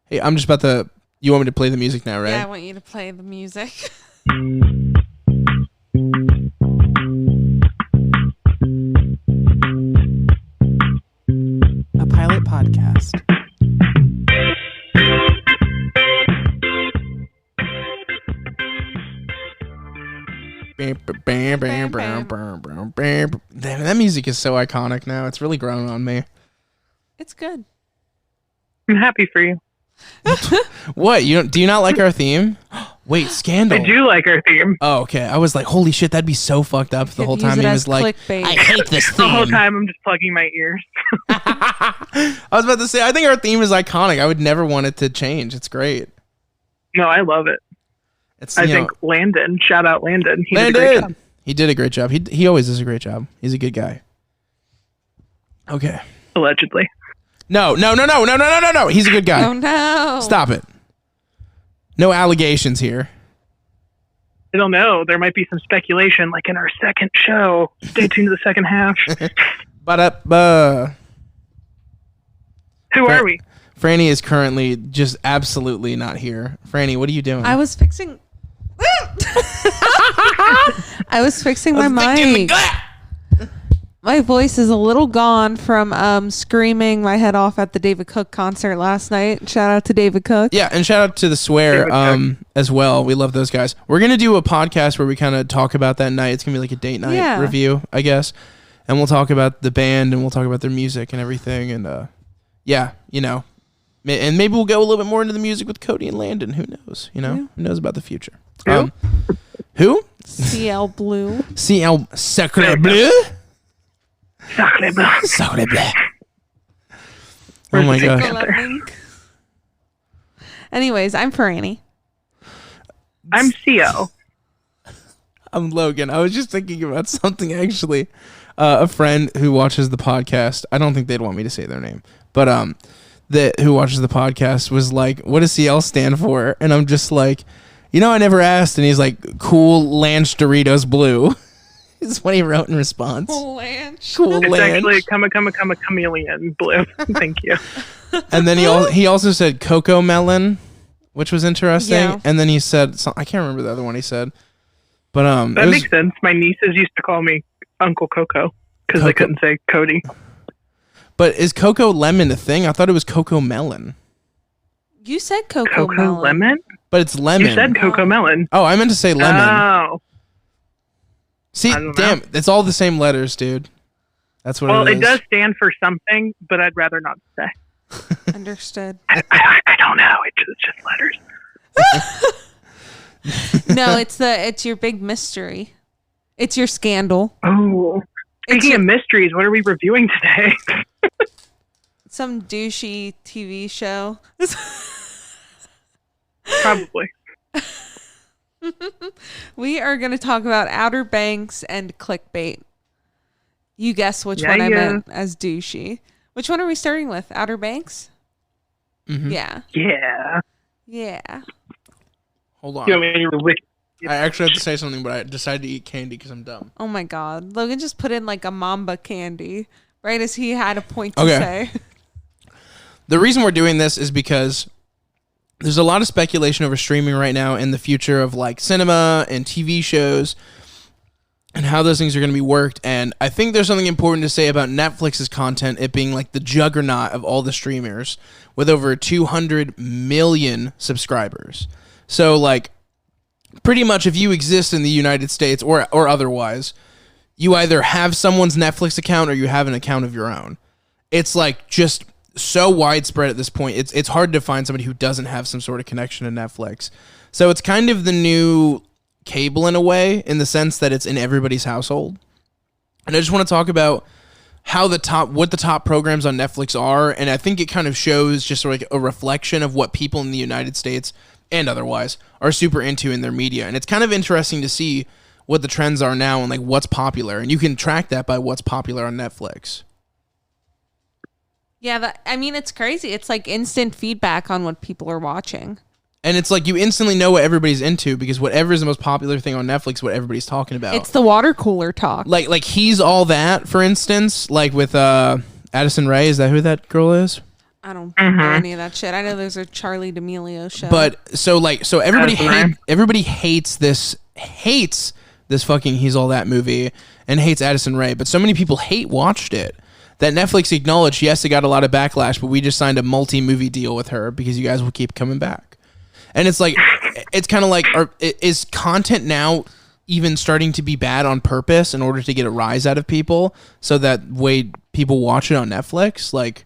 Hey, I'm just about to. You want me to play the music now, right? Yeah, I want you to play the music. A pilot podcast. Damn, that music is so iconic now. It's really grown on me. It's good. I'm happy for you. What? Do you not like our theme? Wait, Scandal. I do like our theme. Oh, okay. I was like, holy shit, that'd be so fucked up the whole time he was like, clickbait. I hate this theme. The whole time I'm just plugging my ears. I was about to say, I think our theme is iconic. I would never want it to change. It's great. No, I love it. I think Landon, shout out Landon. He did a great job. He did a great job. He always does a great job. He's a good guy. Okay. Allegedly. No. He's a good guy. Oh no. Stop it. No allegations here. I don't know. There might be some speculation, like in our second show. Stay tuned to the second half. Who are we? Frani is currently just absolutely not here. Frani, what are you doing? I was fixing. I was fixing my mic. My voice is a little gone from screaming my head off at the David Cook concert last night. Shout out to David Cook. Yeah, and shout out to the Swear as well. We love those guys. We're going to do a podcast where we kind of talk about that night. It's going to be like a date night review, I guess. And we'll talk about the band and we'll talk about their music and everything. And yeah, you know. And maybe we'll go a little bit more into the music with Cody and Landon. Who knows? You know? Who knows about the future? Who? CL Blue. CL Sacre Bleu? Sacre bleu. Sacre bleu. Oh my gosh. Anyways, I'm Frani. I'm CO. I'm Logan. I was just thinking about something actually. A friend who watches the podcast, I don't think they'd want me to say their name, but who watches the podcast was like, what does CL stand for? And I'm just like, I never asked. And he's like, Cool Lanch Doritos Blue. Is what he wrote in response. Cool Lanch. It's actually chameleon blue. Thank you. And then he also said Cocoa Melon, which was interesting. Yeah. And then he said, I can't remember the other one he said. But that makes sense. My nieces used to call me Uncle Coco because they couldn't say Cody. But is Cocoa Lemon a thing? I thought it was Cocoa Melon. You said Cocoa Melon. Lemon? But it's lemon. You said Cocoa Melon. Oh, I meant to say lemon. Oh. See, damn, it's all the same letters, dude. That's what it is. Well, it does stand for something, but I'd rather not say. Understood. I don't know. It's just letters. No, it's your big mystery. It's your scandal. Oh. Speaking of mysteries, what are we reviewing today? Some douchey TV show. Probably. We are going to talk about Outer Banks and Clickbait. You guess which one I meant as douchey. Which one are we starting with? Outer Banks? Mm-hmm. Yeah. Yeah. Hold on. I actually have to say something, but I decided to eat candy because I'm dumb. Oh my God. Logan just put in like a Mamba candy right as he had a point to say. The reason we're doing this is because there's a lot of speculation over streaming right now in the future of like cinema and TV shows and how those things are going to be worked. And I think there's something important to say about Netflix's content, it being like the juggernaut of all the streamers with over 200 million subscribers. So like pretty much if you exist in the United States or otherwise, you either have someone's Netflix account or you have an account of your own. It's like just so widespread at this point. It's hard to find somebody who doesn't have some sort of connection to Netflix. So it's kind of the new cable in a way, in the sense that it's in everybody's household. And I just want to talk about what the top programs on Netflix are, and I think it kind of shows just like a reflection of what people in the United States and otherwise are super into in their media. And it's kind of interesting to see what the trends are now and like what's popular, and you can track that by what's popular on Netflix. Yeah, it's crazy. It's like instant feedback on what people are watching. And it's like you instantly know what everybody's into because whatever is the most popular thing on Netflix, what everybody's talking about. It's the water cooler talk. Like He's All That, for instance, like with Addison Rae. Is that who that girl is? I don't know any of that shit. I know there's a Charlie D'Amelio show. But so everybody hates this fucking He's All That movie and hates Addison Rae, but so many people watched it that Netflix acknowledged, yes, it got a lot of backlash, but we just signed a multi-movie deal with her because you guys will keep coming back. And it's like, it's kind of like, is content now even starting to be bad on purpose in order to get a rise out of people so that way people watch it on Netflix? Like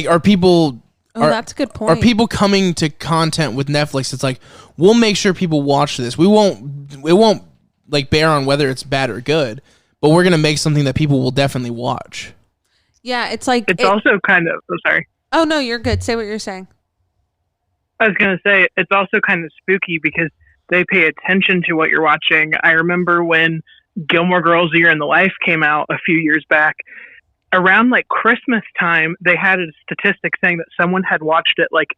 are people... that's a good point. Are people coming to content with Netflix? It's like, we'll make sure people watch this. It won't like bear on whether it's bad or good, but we're gonna make something that people will definitely watch. Yeah, it's like also kind of. Oh, sorry. Oh no, you're good. Say what you're saying. I was gonna say it's also kind of spooky because they pay attention to what you're watching. I remember when Gilmore Girls: A Year in the Life came out a few years back. Around like Christmas time, they had a statistic saying that someone had watched it like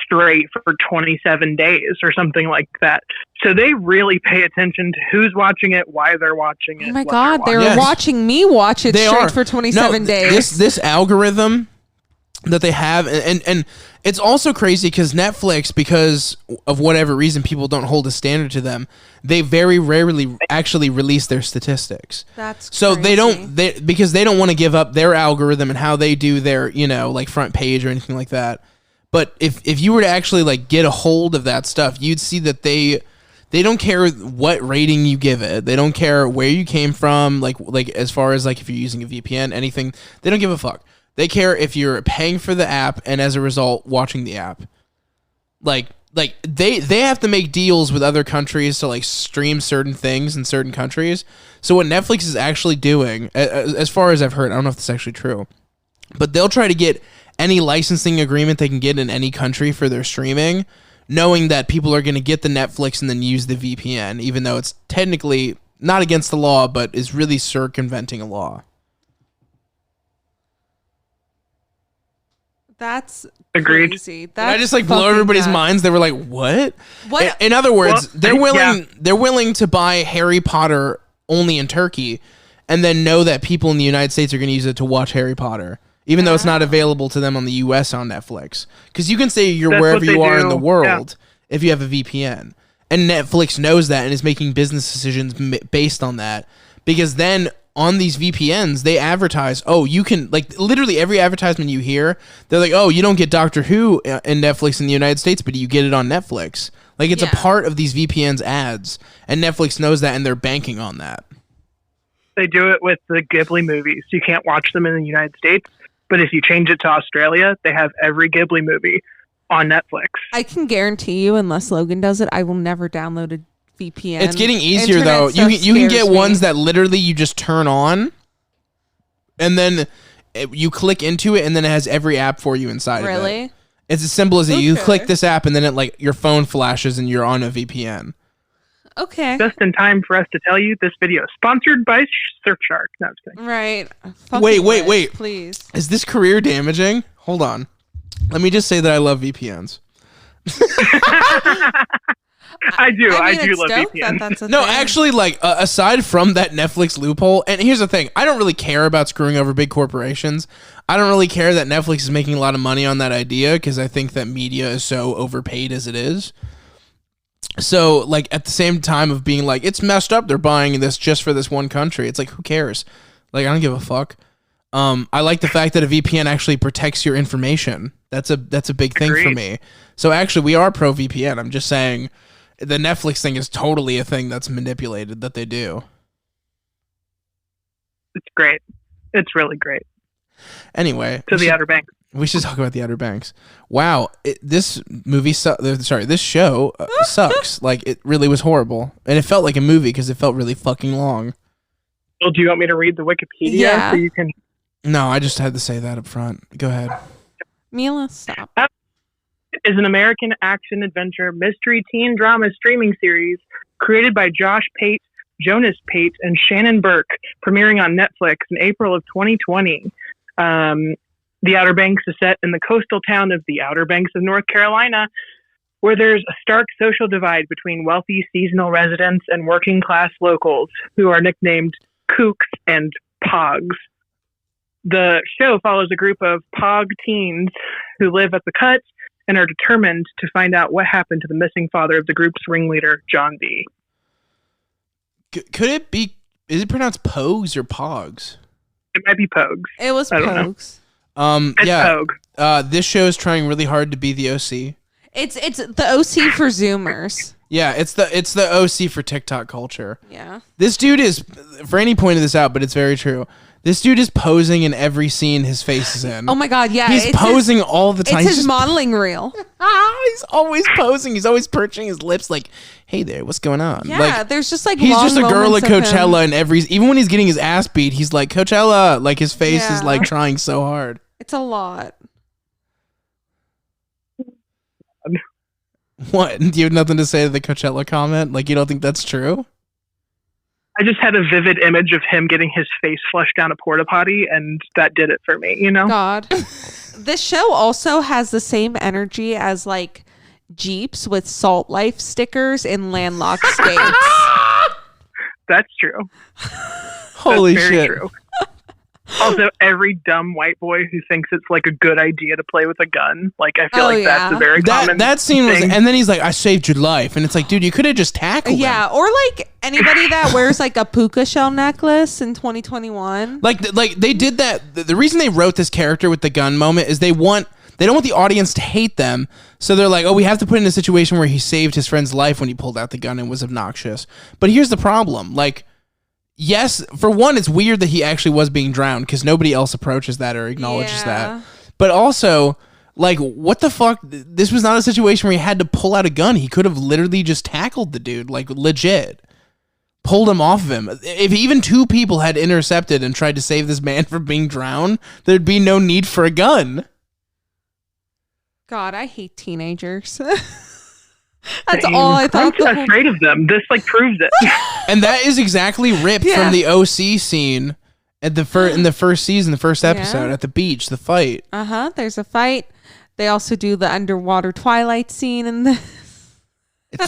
straight for 27 days or something like that. So they really pay attention to who's watching it, why they're watching it. Oh my God, they were watching me watch it straight for 27 days. This algorithm that they have, and it's also crazy because Netflix, because of whatever reason, people don't hold a standard to them. They very rarely actually release their statistics. That's so crazy. Because they don't want to give up their algorithm and how they do their, like front page or anything like that. But if you were to actually like get a hold of that stuff, you'd see that they don't care what rating you give it. They don't care where you came from, like as far as like if you're using a VPN, anything. They don't give a fuck. They care if you're paying for the app and as a result watching the app. Like they have to make deals with other countries to like stream certain things in certain countries. So what Netflix is actually doing, as far as I've heard, I don't know if this is actually true, but they'll try to get any licensing agreement they can get in any country for their streaming, knowing that people are going to get the Netflix and then use the VPN, even though it's technically not against the law, but is really circumventing a law. That's agreed. Crazy. Did I just like blow everybody's minds? They were like, "What?" What? In other words, they're willing to buy Harry Potter only in Turkey, and then know that people in the United States are going to use it to watch Harry Potter, even though it's not available to them on the U.S. on Netflix. Because you can say you're wherever you are in the world if you have a VPN, and Netflix knows that and is making business decisions based on that. Because then on these VPNs, they advertise, you can, like, literally every advertisement you hear, they're like, you don't get Doctor Who in Netflix in the United States, but you get it on Netflix. Like, it's a part of these VPNs ads, and Netflix knows that, and they're banking on that. They do it with the Ghibli movies. You can't watch them in the United States, but if you change it to Australia, they have every Ghibli movie on Netflix. I can guarantee you, unless Logan does it, I will never download a VPN. It's getting easier though. You can get ones that literally you just turn on, and then you click into it, and then it has every app for you inside of it. Really? It's as simple as you click this app, and then it like your phone flashes, and you're on a VPN. Okay. Just in time for us to tell you this video is sponsored by Surfshark. No, I'm just kidding. Right. Wait. Please. Is this career damaging? Hold on. Let me just say that I love VPNs. I do love VPN. No, actually, like aside from that Netflix loophole, and here's the thing: I don't really care about screwing over big corporations. I don't really care that Netflix is making a lot of money on that idea because I think that media is so overpaid as it is. So, like at the same time of being like, it's messed up, they're buying this just for this one country. It's like, who cares? Like, I don't give a fuck. I like the fact that a VPN actually protects your information. That's a big thing for me. So actually, we are pro VPN. I'm just saying. The Netflix thing is totally a thing that's manipulated that they do. It's great. It's really great. Anyway. The Outer Banks. We should talk about the Outer Banks. Wow. This show sucks. Like, it really was horrible. And it felt like a movie because it felt really fucking long. Well, do you want me to read the Wikipedia so you can... No, I just had to say that up front. Go ahead. Mila, stop. Is an American action-adventure mystery teen drama streaming series created by Josh Pate, Jonas Pate, and Shannon Burke, premiering on Netflix in April of 2020. The Outer Banks is set in the coastal town of the Outer Banks of North Carolina, where there's a stark social divide between wealthy seasonal residents and working-class locals, who are nicknamed Kooks and Pogs. The show follows a group of POG teens who live at the cut and are determined to find out what happened to the missing father of the group's ringleader, John D. Could it be, is it pronounced Pogues or Pogs? It might be Pogues. It was Pogues. It's Pogue. This show is trying really hard to be the OC. It's the OC for Zoomers. Yeah, it's the OC for TikTok culture. Yeah. This dude is, Franny pointed this out, but it's very true. This dude is posing in every scene his face is in. Oh my God, yeah. He's posing all the time. It's his modeling reel. He's always posing. He's always perching his lips like, hey there, what's going on? Yeah, like, there's just like he's long just a girl at moments of Coachella him. and even when he's getting his ass beat, he's like, Coachella. Like his face is Yeah. like trying so hard. It's a lot. What? Do you have nothing to say to the Coachella comment? Like, you don't think that's true? I just had a vivid image of him getting his face flushed down a porta potty, and that did it for me, you know? God. This show also has the same energy as like Jeeps with Salt Life stickers in landlocked states. That's true. Holy That's very shit. true. Also, every dumb white boy who thinks it's like a good idea to play with a gun, like I feel that's a very common that scene was, thing. and then he's like, I saved your life. And it's like, dude, you could have just tackled him. Yeah, or like anybody that wears like a puka shell necklace in 2021. Like they did that. The reason they wrote this character with the gun moment is they don't want the audience to hate them. So they're like, oh, we have to put in a situation where he saved his friend's life when he pulled out the gun and was obnoxious. But here's the problem. Like, yes, for one, it's weird that he actually was being drowned because nobody else approaches that or acknowledges that. But also, like, what the fuck? This was not a situation where he had to pull out a gun. He could have literally just tackled the dude, like legit. Pulled him off of him. If even two people had intercepted and tried to save this man from being drowned, there'd be no need for a gun. God, I hate teenagers. That's all I thought. I'm afraid of them. This like proves it. And that is exactly ripped from the OC scene at in the first season, the first episode at the beach, the fight. There's a fight. They also do the underwater Twilight scene in this. It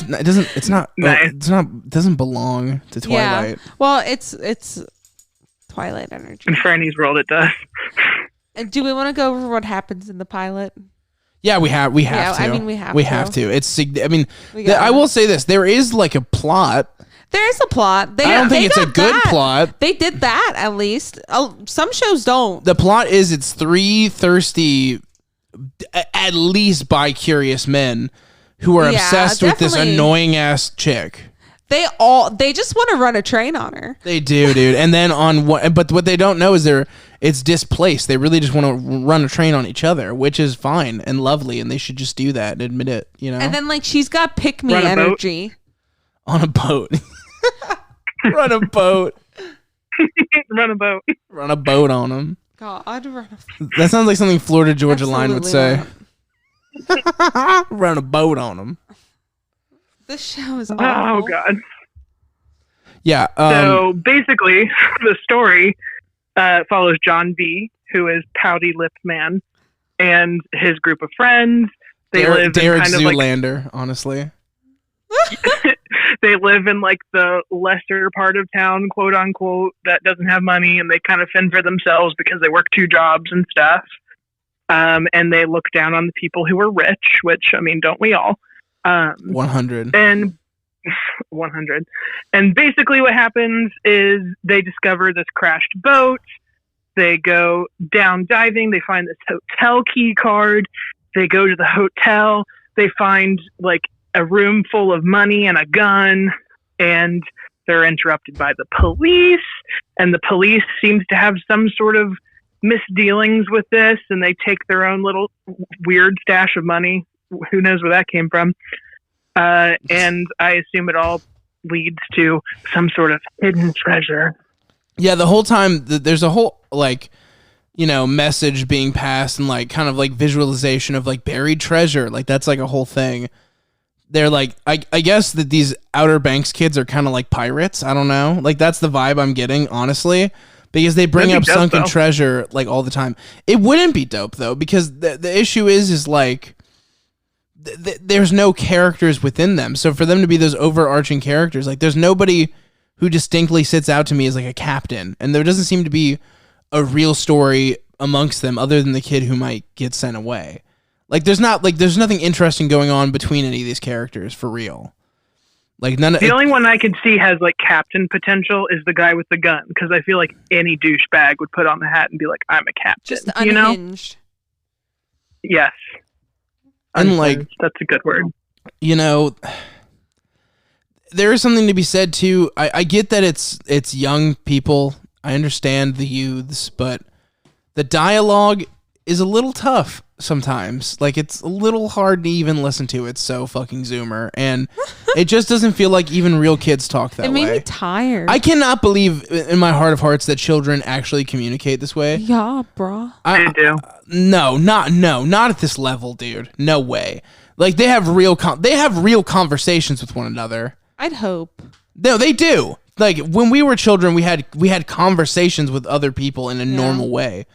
doesn't belong to Twilight. Yeah. Well, it's Twilight energy. In Franny's world, it does. And do we want to go over what happens in the pilot? Yeah, we have to. I mean, we have to. It's. I mean, I will say this: there is like a plot. There is a plot. I don't think it's a good plot. They did that at least. Some shows don't. The plot is it's three thirsty, at least bi-curious men who are obsessed with this annoying ass chick. They just want to run a train on her. They do, dude. And then but what they don't know is it's displaced. They really just want to run a train on each other, which is fine and lovely, and they should just do that and admit it, you know? And then like she's got pick me energy. On a boat. Run a boat. Run a boat. Run a boat on them. God, I'd run a That sounds like something Florida Georgia Line would say. Not. Run a boat on them. This show is awful. Oh God. Yeah. So basically, the story follows John B., who is pouty lipped man, and his group of friends. They live Derek in kind Zoolander, honestly. They live in like the lesser part of town, quote unquote, that doesn't have money, and they kind of fend for themselves because they work two jobs and stuff. And they look down on the people who are rich, which, I mean, don't we all? 100. And 100. And basically what happens is they discover this crashed boat. They go down diving. They find this hotel key card. They go to the hotel. They find like a room full of money and a gun, and they're interrupted by the police, and the police seems to have some sort of misdealings with this, and they take their own little weird stash of money. Who knows where that came from? And I assume it all leads to some sort of hidden treasure. Yeah, the whole time there's a whole like, you know, message being passed and like kind of like visualization of like buried treasure. Like that's like a whole thing. They're like, I guess that these Outer Banks kids are kind of like pirates. I don't know. Like that's the vibe I'm getting, honestly, because they bring up sunken treasure like all the time. It wouldn't be dope though, because the issue is like there's no characters within them. So for them to be those overarching characters, like there's nobody who distinctly sits out to me as like a captain, and there doesn't seem to be a real story amongst them other than the kid who might get sent away. Like there's nothing interesting going on between any of these characters for real. Like the only one I could see has like captain potential is the guy with the gun, because I feel like any douchebag would put on the hat and be like, I'm a captain. Just unhinged. Yes. And unhinged. Like that's a good word. There is something to be said too. I get that it's young people. I understand the youths, but the dialogue is a little tough sometimes. Like it's a little hard to even listen to. It's so fucking Zoomer, and it just doesn't feel like even real kids talk that way. It made me tired. I cannot believe in my heart of hearts that children actually communicate this way. Yeah, bro. I do. No, not at this level, dude. No way. Like they have real conversations with one another. I'd hope. No, they do. Like when we were children, we had conversations with other people in a normal way.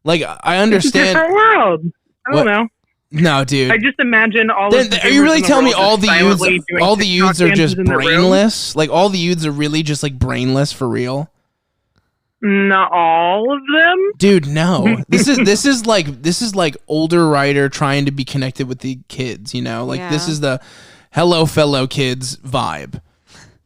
Like I understand. It's a different world. I don't know. No, dude. I just imagine all. Are you really telling me all the youths are just brainless? Like all the youths are really just like brainless for real? Not all of them, dude. No, this is like older writer trying to be connected with the kids. This is the hello fellow kids vibe.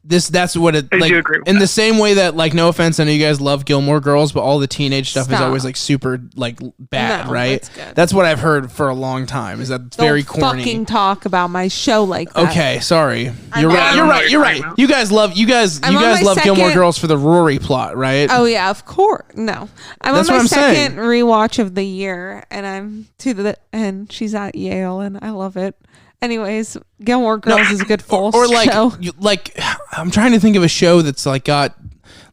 That's what it like. I do agree with in that. The same way that, like, no offense, I know you guys love Gilmore Girls, but all the teenage stuff is always like super like bad, right? That's what I've heard for a long time. Is that it's very corny. Fucking talk about my show like that. Okay, sorry. You're right. You guys love Gilmore Girls for the Rory plot, right? Oh yeah, of course. No, I'm on my second rewatch of the year, and I'm to the end. She's at Yale, and I love it. Anyways, Gilmore Girls is a good full show. Like, I'm trying to think of a show that's like got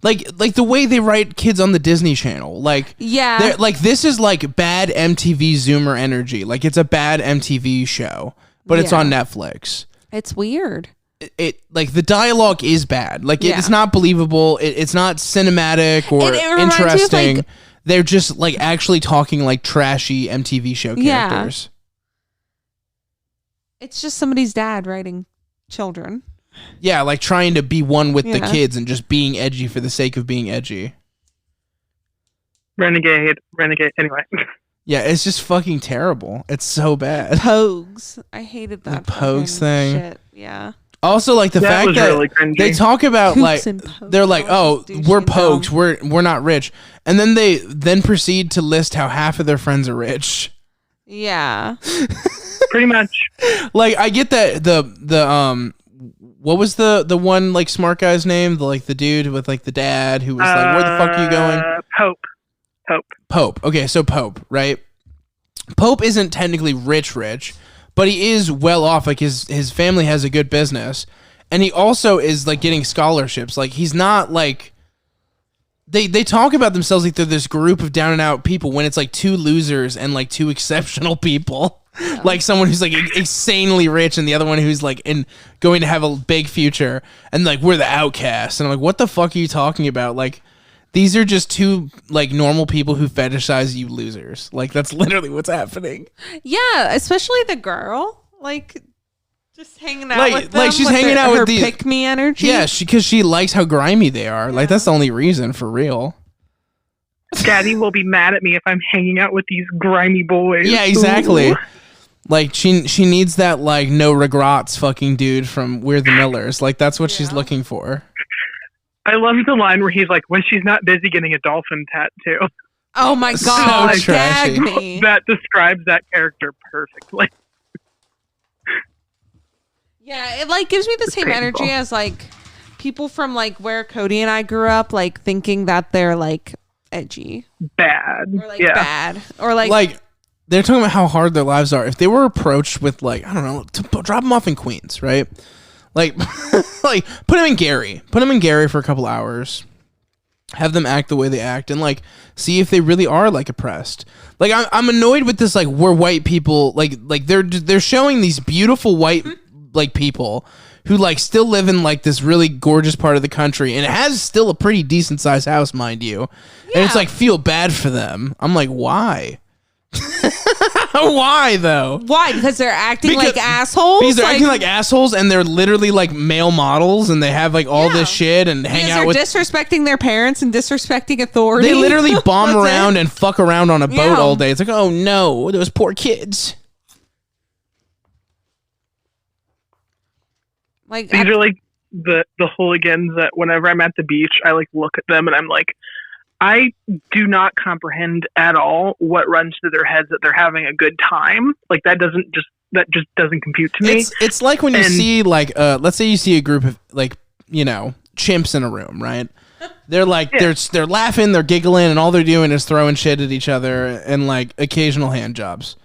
like the way they write kids on the Disney Channel. Like, yeah, like this is like bad MTV Zoomer energy. Like it's a bad MTV show, but it's on Netflix. It's weird. It like the dialogue is bad. Like it's not believable. It's not cinematic or interesting. Like, they're just like actually talking like trashy MTV show characters. Yeah. It's just somebody's dad writing children. Yeah, like trying to be one with the kids and just being edgy for the sake of being edgy. Renegade. Anyway. Yeah, it's just fucking terrible. It's so bad. Pogues. I hated that. The Pogues thing. Shit. Yeah. Also, like the fact that really they talk about like they're like, oh, we're Pogues, we're not rich, and then they proceed to list how half of their friends are rich. Yeah. Pretty much. Like I get that the what was the one like smart guy's name? The dude with like the dad who was like, where the fuck are you going? Pope. Okay, so Pope, right? Pope isn't technically rich, but he is well off. Like his family has a good business, and he also is like getting scholarships. Like he's not like they talk about themselves like they're this group of down and out people when it's like two losers and like two exceptional people. Yeah. Like someone who's like insanely rich and the other one who's like going to have a big future, and like we're the outcasts. And I'm like, what the fuck are you talking about? Like these are just two like normal people who fetishize you losers. Like that's literally what's happening. Yeah, especially the girl, like just hanging out with them. Like she's hanging out with her pick me energy. Yeah, because she likes how grimy they are. Yeah. Like that's the only reason, for real. Daddy will be mad at me if I'm hanging out with these grimy boys. Yeah, exactly. Ooh. Like she needs that like no regrets fucking dude from We're the Millers. Like that's what she's looking for. I love the line where he's like, when she's not busy getting a dolphin tattoo. Oh my god, so trashy. Gag me. That describes that character perfectly. Yeah, it like gives me the same energy as like people from like where Cody and I grew up, like thinking that they're like edgy, bad, or like bad, or like they're talking about how hard their lives are. If they were approached with like, I don't know, to drop them off in Queens, right? Like, like put them in Gary for a couple hours, have them act the way they act, and like see if they really are like oppressed. Like I'm annoyed with this. Like we're white people. Like they're showing these beautiful white like people who like still live in like this really gorgeous part of the country, and it has still a pretty decent sized house, mind you. Yeah. And it's like feel bad for them. I'm like, why? Why though? Why? Because they're acting like assholes. Because they're acting like assholes, and they're literally like male models, and they have like all this shit and hang out with disrespecting their parents and disrespecting authority. They literally bomb around and fuck around on a boat all day. It's like, oh no, those poor kids. Like these are like the hooligans that whenever I'm at the beach, I like look at them and I'm like, I do not comprehend at all what runs through their heads that they're having a good time. Like that just doesn't compute to me. It's like when you see like let's say you see a group of like, you know, chimps in a room, right? They're like they're laughing, they're giggling, and all they're doing is throwing shit at each other and like occasional hand jobs.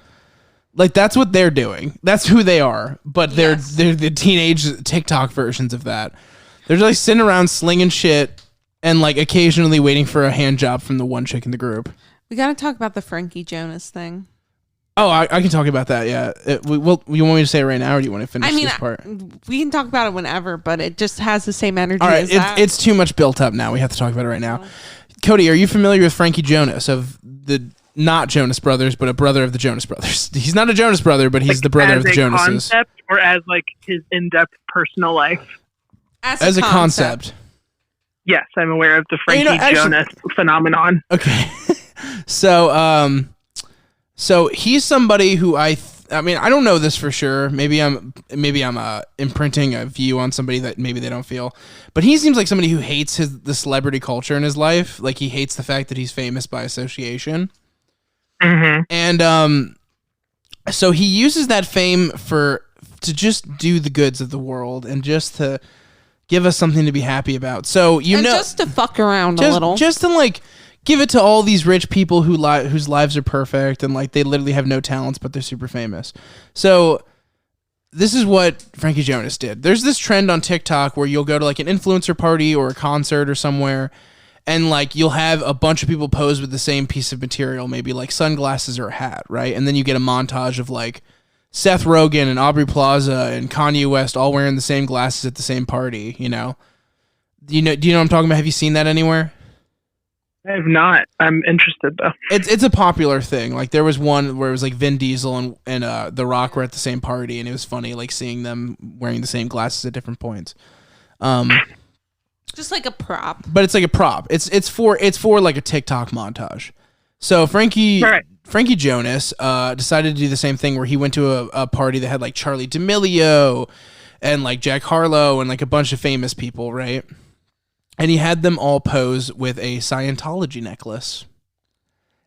Like that's what they're doing. That's who they are. But they're the teenage TikTok versions of that. They're just like sitting around slinging shit and like occasionally waiting for a hand job from the one chick in the group. We got to talk about the Frankie Jonas thing. Oh, I can talk about that. Yeah. You want me to say it right now, or do you want to finish this part? We can talk about it whenever, but it just has the same energy. All right, as that. It's too much built up now. We have to talk about it right now. Cody, are you familiar with Frankie Jonas of the not Jonas Brothers, but a brother of the Jonas Brothers? He's not a Jonas brother, but he's like the brother of the Jonases. As a concept, or as like his in-depth personal life? As a concept. Yes, I'm aware of the Frankie Jonas phenomenon. Okay, so he's somebody who I mean I don't know this for sure. Maybe I'm imprinting a view on somebody that maybe they don't feel. But he seems like somebody who hates the celebrity culture in his life. Like he hates the fact that he's famous by association. Mm-hmm. And so he uses that fame to just do the goods of the world and just to give us something to be happy about. So just to fuck around a little, just to like give it to all these rich people whose lives are perfect and like they literally have no talents but they're super famous. So this is what Frankie Jonas did. There's this trend on TikTok where you'll go to like an influencer party or a concert or somewhere, and like you'll have a bunch of people pose with the same piece of material, maybe like sunglasses or a hat, right? And then you get a montage of like Seth Rogen and Aubrey Plaza and Kanye West all wearing the same glasses at the same party, you know? Do you know what I'm talking about? Have you seen that anywhere? I have not. I'm interested though. It's a popular thing. Like there was one where it was like Vin Diesel and The Rock were at the same party, and it was funny like seeing them wearing the same glasses at different points. Just like a prop. But it's like a prop. It's for like a TikTok montage. So Frankie Jonas decided to do the same thing where he went to a party that had like Charli D'Amelio and like Jack Harlow and like a bunch of famous people, right? And he had them all pose with a Scientology necklace.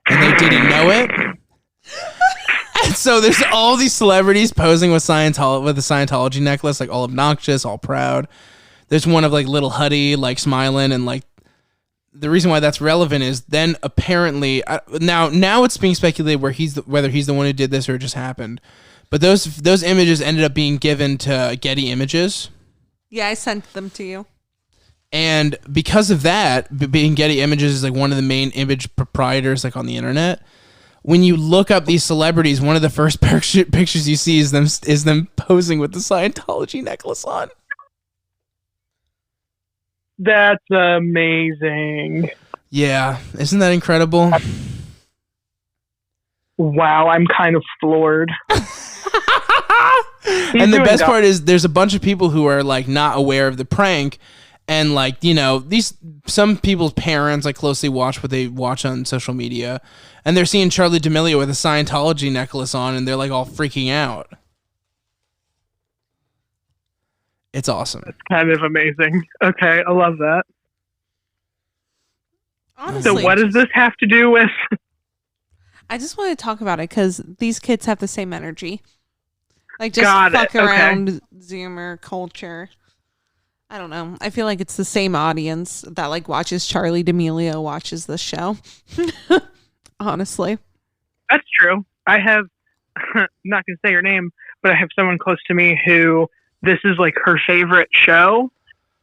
And they didn't know it. And so there's all these celebrities posing with a Scientology necklace, like all obnoxious, all proud. There's one of like Little Huddy, like smiling, and like the reason why that's relevant is then apparently now it's being speculated whether he's the one who did this or it just happened. But those images ended up being given to Getty Images. Yeah, I sent them to you. And because of that, being Getty Images is like one of the main image proprietors like on the internet. When you look up these celebrities, one of the first pictures you see is them posing with the Scientology necklace on. That's amazing. Yeah, isn't that incredible? Wow, I'm kind of floored. And the best part is there's a bunch of people who are like not aware of the prank. And like, you know, some people's parents like closely watch what they watch on social media, and they're seeing Charli D'Amelio with a Scientology necklace on, and they're like all freaking out. It's awesome. It's kind of amazing. Okay, I love that. Honestly, so what does this have to do with? I just want to talk about it because these kids have the same energy. Like just fuck around Zoomer culture. I don't know. I feel like it's the same audience that like watches Charli D'Amelio watches this show. Honestly. That's true. I have, I'm not going to say her name, but I have someone close to me who this is like her favorite show,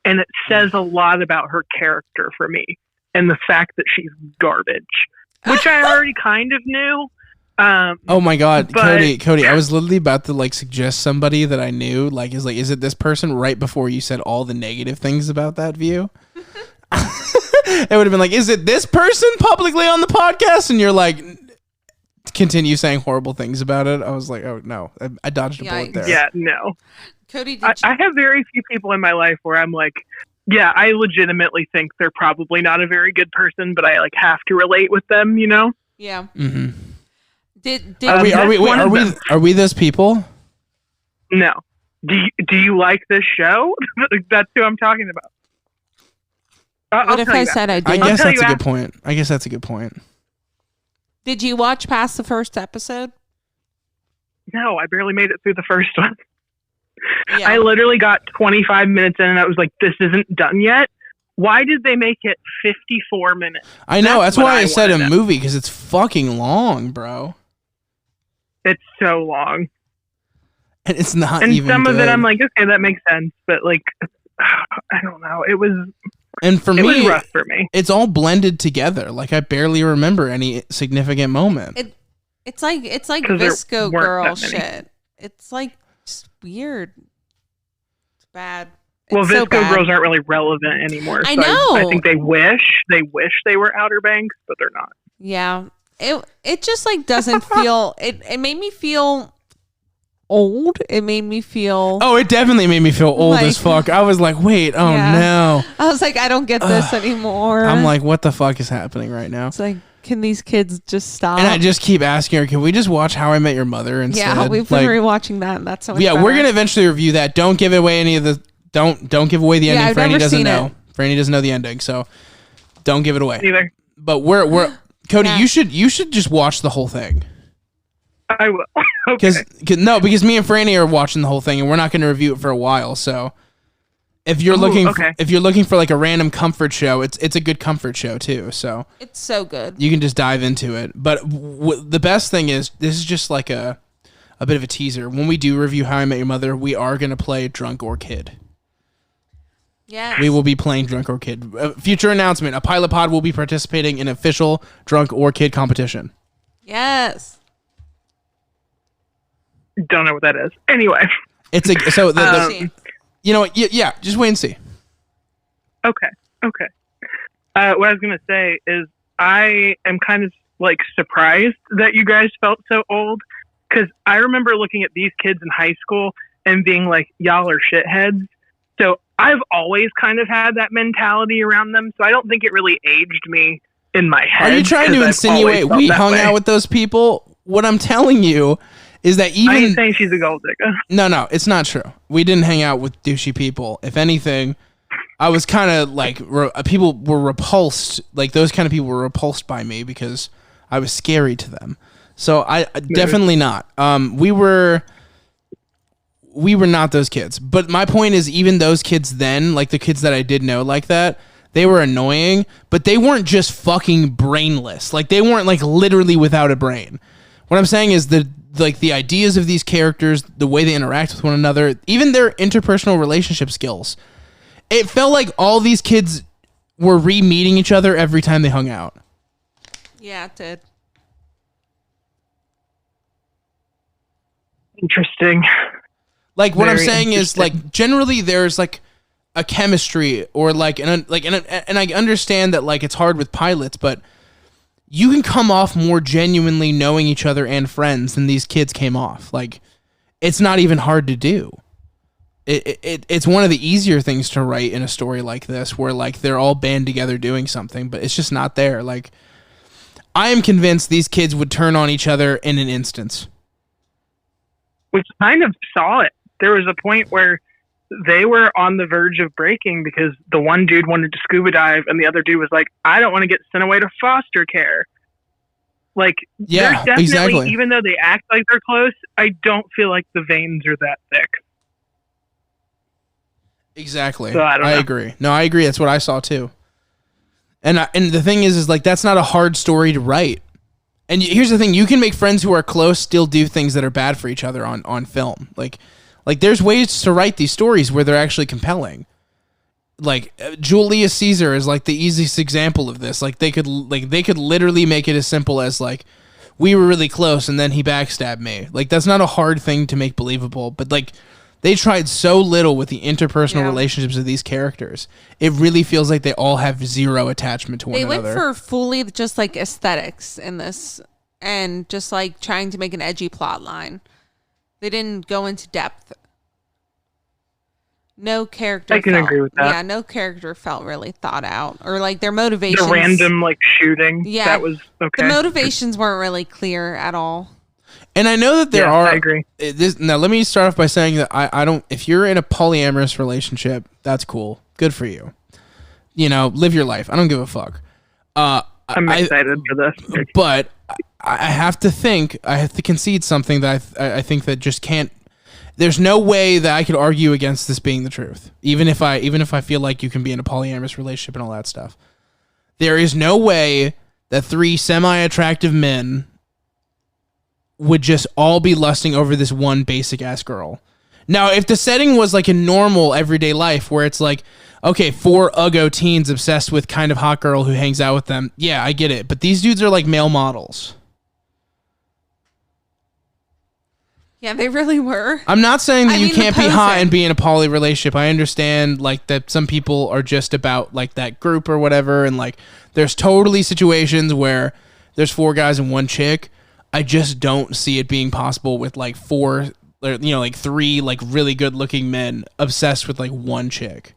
and it says a lot about her character for me and the fact that she's garbage, which I already kind of knew. Oh my God, Cody, I was literally about to like suggest somebody that I knew, is it this person right before you said all the negative things about that view? It would have been like, is it this person publicly on the podcast? And you're like, continue saying horrible things about it. I was like, oh no, I dodged a bullet there. Yeah, no. Cody, I have very few people in my life where I'm like, yeah, I legitimately think they're probably not a very good person, but I like have to relate with them, you know? Yeah. Mm-hmm. Are we those people? No. Do you like this show? That's who I'm talking about. What if I said I did? I guess that's a good point. Did you watch past the first episode? No, I barely made it through the first one. Yeah. I literally got 25 minutes in and I was like, this isn't done yet. Why did they make it 54 minutes? I know. That's why I said a movie, because it's fucking long, bro. It's so long. And it's not and even some good. of it I'm like, okay, that makes sense. But like, I don't know. It was rough for me. It's all blended together. Like, I barely remember any significant moment. It's like Visco girl shit. It's like just weird. It's bad. Well, it's Visco girls aren't really relevant anymore. I know. I think they wish they were Outer Banks, but they're not. Yeah. It just like doesn't feel. It made me feel old. It made me feel. Oh, it definitely made me feel old as fuck. I was like, wait, no. I was like, I don't get this anymore. I'm like, what the fuck is happening right now? It's like, can these kids just stop? And I just keep asking her, can we just watch How I Met Your Mother instead? Yeah, we've been rewatching that, and that's so much better. we're gonna eventually review that. Don't give away any of the. Don't give away the ending. Franny doesn't know. Franny doesn't know the ending, so don't give it away. Either. But we're Cody. Yeah. You should just watch the whole thing. I will. Because me and Franny are watching the whole thing, and we're not going to review it for a while. So if you're looking for like a random comfort show, it's a good comfort show too. So it's so good. You can just dive into it. But the best thing is, this is just like a bit of a teaser. When we do review How I Met Your Mother, we are going to play Drunk or Kid. Yes. We will be playing Drunk or Kid. Future announcement: a pilot pod will be participating in official Drunk or Kid competition. Yes. Don't know what that is. Anyway, it's you know what? Yeah, just wait and see. Okay. What I was gonna say is I am kind of like surprised that you guys felt so old, because I remember looking at these kids in high school and being like, y'all are shitheads. So I've always kind of had that mentality around them. So I don't think it really aged me in my head. Are you trying to insinuate we hung out with those people? What I'm telling you is that even... I ain't saying she's a gold digger. No, it's not true. We didn't hang out with douchey people. If anything, I was kind of like... people were repulsed. Like, those kind of people were repulsed by me because I was scary to them. So I definitely not. We were not those kids. But my point is, even those kids then, like the kids that I did know like that, they were annoying, but they weren't just fucking brainless. Like, they weren't like literally without a brain. What I'm saying is the ideas of these characters, the way they interact with one another, even their interpersonal relationship skills. It felt like all these kids were re-meeting each other every time they hung out. Yeah, it did. Interesting. Like, what I'm saying is, like, generally there's like a chemistry or like and I understand that like it's hard with pilots, but you can come off more genuinely knowing each other and friends than these kids came off. Like, it's not even hard to do. It's one of the easier things to write in a story like this, where like they're all band together doing something, but it's just not there. Like, I am convinced these kids would turn on each other in an instant. We kind of saw it. There was a point where they were on the verge of breaking because the one dude wanted to scuba dive and the other dude was like, I don't want to get sent away to foster care. Like, yeah, there's definitely, exactly. Even though they act like they're close, I don't feel like the veins are that thick. Exactly. So I agree. No, I agree. That's what I saw too. And the thing is like, that's not a hard story to write. And here's the thing: you can make friends who are close still do things that are bad for each other on film. Like there's ways to write these stories where they're actually compelling. Like, Julius Caesar is like the easiest example of this. Like, they could literally make it as simple as like, we were really close and then he backstabbed me. Like, that's not a hard thing to make believable. But like, they tried so little with the interpersonal relationships of these characters. It really feels like they all have zero attachment to one another. They went for fully just like aesthetics in this and just like trying to make an edgy plot line. They didn't go into depth. No character. I can agree with that. Yeah, no character felt really thought out, or like their motivations. The random like shooting. Yeah, that was okay. The motivations weren't really clear at all. And I know that there are. I agree. Now, let me start off by saying that I don't. If you're in a polyamorous relationship, that's cool. Good for you. You know, live your life. I don't give a fuck. I'm excited for this. But I have to concede something that I think that just can't. There's no way that I could argue against this being the truth, even if I feel like you can be in a polyamorous relationship and all that stuff. There is no way that 3 semi-attractive men would just all be lusting over this one basic ass girl. Now, if the setting was like a normal everyday life where it's like, okay, 4 uggo teens obsessed with kind of hot girl who hangs out with them, yeah, I get it. But these dudes are like male models. Yeah, they really were. I'm not saying that you can't be hot and be in a poly relationship. I understand like that some people are just about like that group or whatever, and like there's totally situations where there's 4 guys and 1 chick. I just don't see it being possible with like 4, like 3 like really good looking men obsessed with like 1 chick.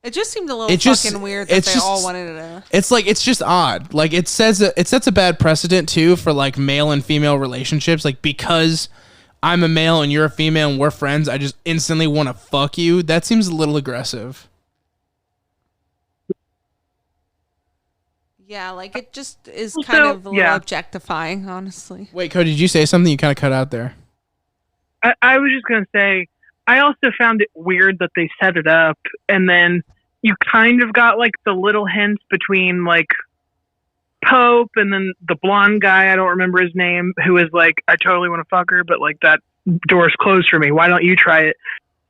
It just seemed a little fucking weird that they all wanted to. It's just odd. Like it sets a bad precedent too for like male and female relationships. Like because I'm a male and you're a female and we're friends, I just instantly want to fuck you. That seems a little aggressive. Yeah, like it just is kind of a little objectifying, honestly. Wait, Cody, did you say something? You kind of cut out there. I was just going to say, I also found it weird that they set it up and then you kind of got like the little hints between like Pope and then the blonde guy, I don't remember his name, who is like, I totally want to fuck her, but like that door's closed for me. Why don't you try it?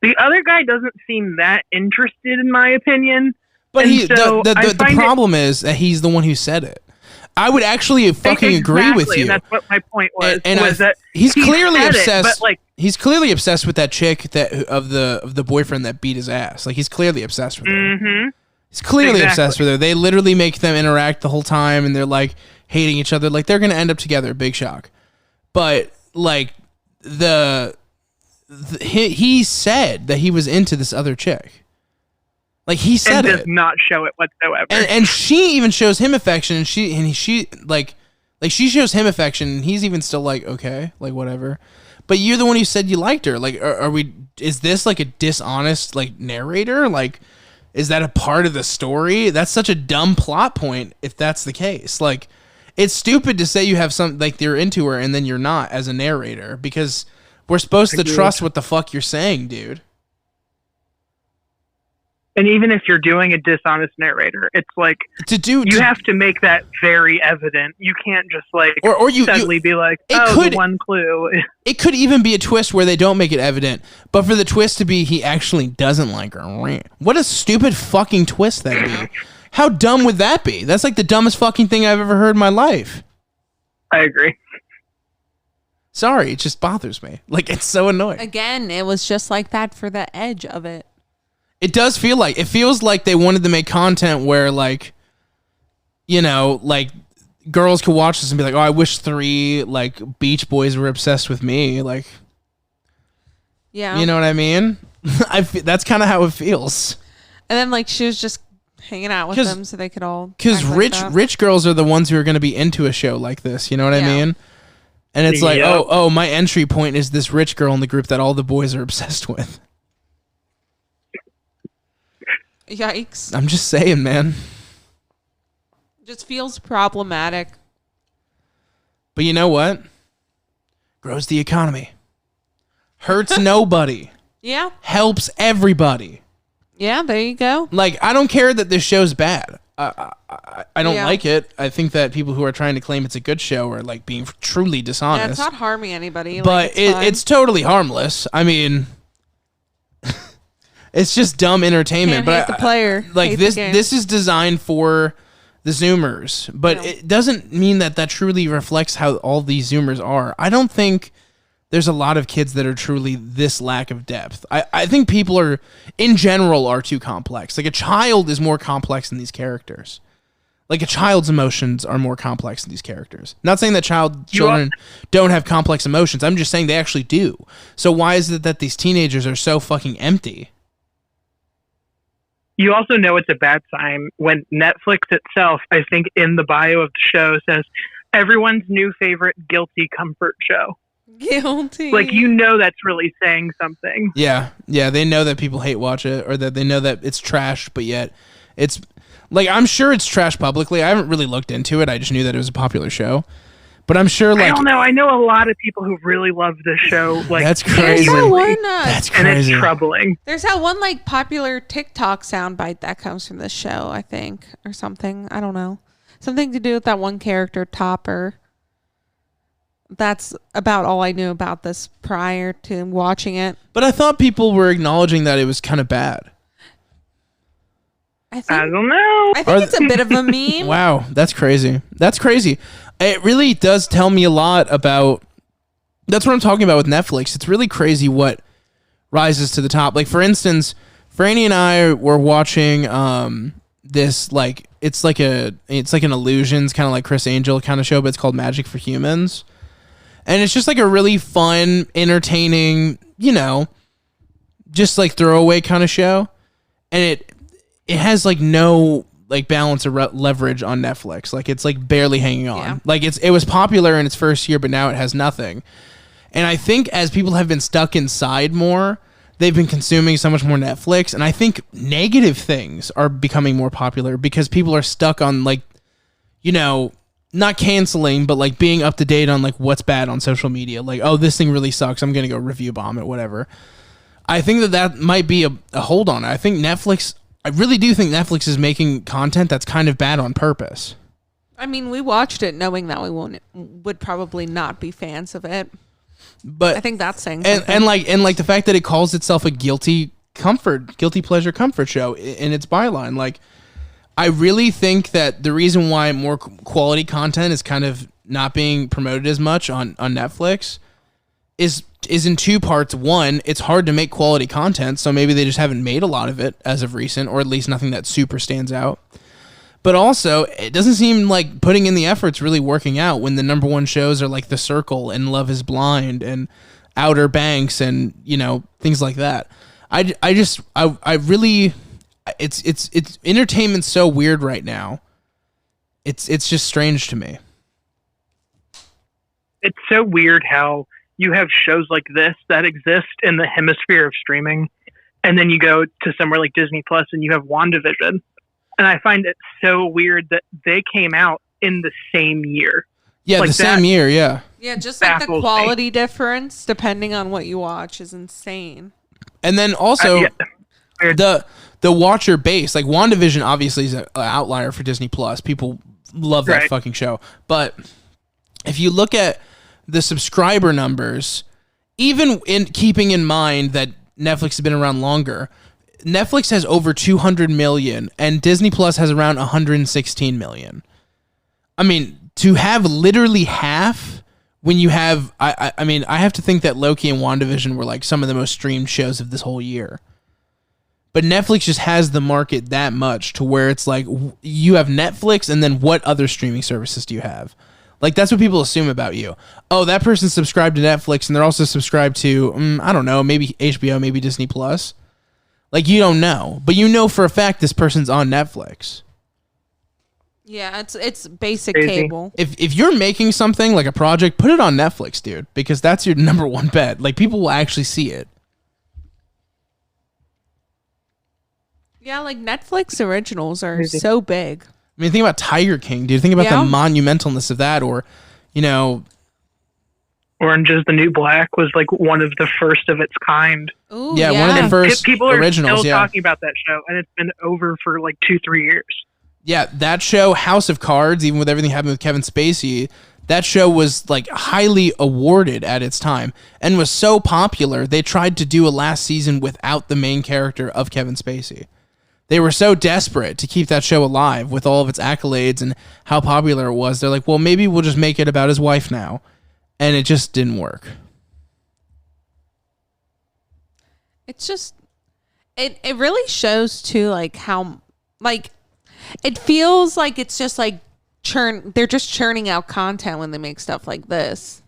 The other guy doesn't seem that interested, in my opinion. But the problem is that he's the one who said it. I would actually fucking agree with you. And that's what my point was. That he's clearly obsessed. He's clearly obsessed with that chick of the boyfriend that beat his ass. Like he's clearly obsessed with her. Mm-hmm. He's clearly obsessed with her. They literally make them interact the whole time, and they're like hating each other. Like they're gonna end up together. Big shock. But like he said that he was into this other chick. Like he said and does not show it whatsoever. And she even shows him affection, and she she shows him affection, and he's even still like, okay, like whatever. But you're the one who said you liked her. Like, are we? Is this like a dishonest like narrator? Like, is that a part of the story? That's such a dumb plot point if that's the case. Like, it's stupid to say you have some like you're into her and then you're not as a narrator, because we're supposed to trust what the fuck you're saying, dude. And even if you're doing a dishonest narrator, it's like you have to make that very evident. You can't just like or you suddenly be like, the one clue. It could even be a twist where they don't make it evident, but for the twist to be he actually doesn't like her. What a stupid fucking twist that'd be. How dumb would that be? That's like the dumbest fucking thing I've ever heard in my life. I agree. Sorry, it just bothers me. Like, it's so annoying. Again, it was just like that for the edge of it. It feels like they wanted to make content where, like, you know, like girls could watch this and be like, oh, I wish 3 like Beach Boys were obsessed with me. Like, yeah, you know what I mean? That's kind of how it feels. And then like she was just hanging out with them so they could all. Because rich girls are the ones who are going to be into a show like this. You know what I mean? And it's like, oh, my entry point is this rich girl in the group that all the boys are obsessed with. Yikes. I'm just saying, man. Just feels problematic. But you know what? Grows the economy. Hurts nobody. Yeah. Helps everybody. Yeah, there you go. Like, I don't care that this show's bad. I don't like it. I think that people who are trying to claim it's a good show are like being truly dishonest. Yeah, it's not harming anybody. But it's totally harmless. I mean, it's just dumb entertainment. Can't hate the player. Like this is designed for the Zoomers, but it doesn't mean that truly reflects how all these Zoomers are. I don't think there's a lot of kids that are truly this lack of depth. I think people are, in general, are too complex. Like a child is more complex than these characters. Like a child's emotions are more complex than these characters. Not saying that children don't have complex emotions. I'm just saying they actually do. So why is it that these teenagers are so fucking empty? You also know it's a bad sign when Netflix itself, I think in the bio of the show, says everyone's new favorite guilty comfort show. Guilty. Like, you know that's really saying something. Yeah. Yeah, they know that people hate watch it, or that they know that it's trash, but yet it's... Like, I'm sure it's trash publicly. I haven't really looked into it. I just knew that it was a popular show. But I'm sure, like... I don't know. I know a lot of people who really love this show. Like, that's crazy. That's crazy. And it's troubling. There's that one, like, popular TikTok soundbite that comes from this show, I think, or something. I don't know. Something to do with that one character, Topper. That's about all I knew about this prior to watching it. But I thought people were acknowledging that it was kind of bad. I don't know. I think it's a bit of a meme. Wow, that's crazy. That's crazy. It really does tell me a lot about... That's what I'm talking about with Netflix. It's really crazy what rises to the top. Like, for instance, Frani and I were watching this, like... It's like an Illusions, kind of like Chris Angel kind of show, but it's called Magic for Humans. And it's just like a really fun, entertaining, you know, just like throwaway kind of show. And it has like no like balance or leverage on Netflix. Like, it's like barely hanging on. Yeah. Like, it was popular in its first year, but now it has nothing. And I think as people have been stuck inside more, they've been consuming so much more Netflix. And I think negative things are becoming more popular because people are stuck on, like, you know, not canceling, but like being up to date on like what's bad on social media. Like, oh, this thing really sucks, I'm gonna go review bomb it, whatever. I think that might be a hold on. I really do think Netflix is making content that's kind of bad on purpose. I mean, we watched it knowing that we would probably not be fans of it. But I think that's saying something. And like the fact that it calls itself a guilty pleasure comfort show in its byline. Like, I really think that the reason why more quality content is kind of not being promoted as much on Netflix is in two parts. One, it's hard to make quality content, so maybe they just haven't made a lot of it as of recent, or at least nothing that super stands out. But also, it doesn't seem like putting in the effort's really working out when the number one shows are like The Circle and Love is Blind and Outer Banks and, you know, things like that. I really... It's entertainment's so weird right now. It's just strange to me. It's so weird how you have shows like this that exist in the hemisphere of streaming, and then you go to somewhere like Disney Plus and you have WandaVision. And I find it so weird that they came out in the same year. Yeah, like the same year, yeah. Yeah, just like the quality difference, depending on what you watch, is insane. And then also, the watcher base, like WandaVision obviously is an outlier for Disney Plus. People love that fucking show. But if you look at the subscriber numbers, even in keeping in mind that Netflix has been around longer, Netflix has over 200 million and Disney Plus has around 116 million. I mean, to have literally half when you have, I mean, I have to think that Loki and WandaVision were like some of the most streamed shows of this whole year. But Netflix just has the market that much to where it's like you have Netflix and then what other streaming services do you have? Like, that's what people assume about you. Oh, that person's subscribed to Netflix and they're also subscribed to, I don't know, maybe HBO, maybe Disney Plus. Like, you don't know. But you know for a fact this person's on Netflix. Yeah, it's basic cable. If you're making something like a project, put it on Netflix, dude, because that's your number one bet. Like, people will actually see it. Yeah, like Netflix originals are so big. I mean, think about Tiger King, dude. Think about the monumentalness of that, or, you know... Orange is the New Black was like one of the first of its kind. Ooh, yeah, one of the first people are originals, still talking about that show, and it's been over for like 2-3 years. Yeah, that show, House of Cards, even with everything happening with Kevin Spacey, that show was like highly awarded at its time and was so popular, they tried to do a last season without the main character of Kevin Spacey. They were so desperate to keep that show alive with all of its accolades and how popular it was. They're like, well, maybe we'll just make it about his wife now. And it just didn't work. It's just, it really shows too, like how, like, It feels like it's just like they're just churning out content when they make stuff like this.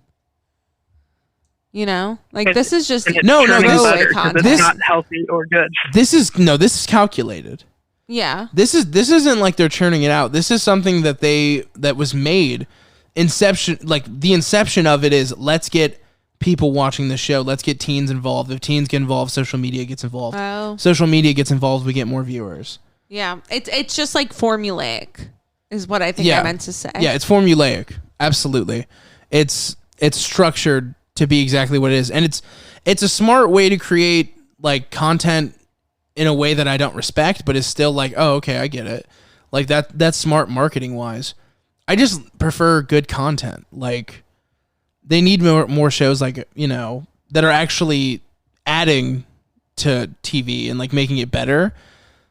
You know, like this is just this content. not healthy or good. This is calculated. Yeah. This isn't like they're churning it out. This is something that was made. The inception of it is, let's get people watching the show. Let's get teens involved. If teens get involved, social media gets involved. Oh. Social media gets involved, we get more viewers. Yeah. It's just like formulaic is what I think I meant to say. Yeah, it's formulaic. Absolutely. It's structured to be exactly what it is. And it's a smart way to create like content in a way that I don't respect, but is still like, oh, okay, I get it. Like that's smart marketing wise. I just prefer good content. Like they need more shows like, you know, that are actually adding to TV and like making it better.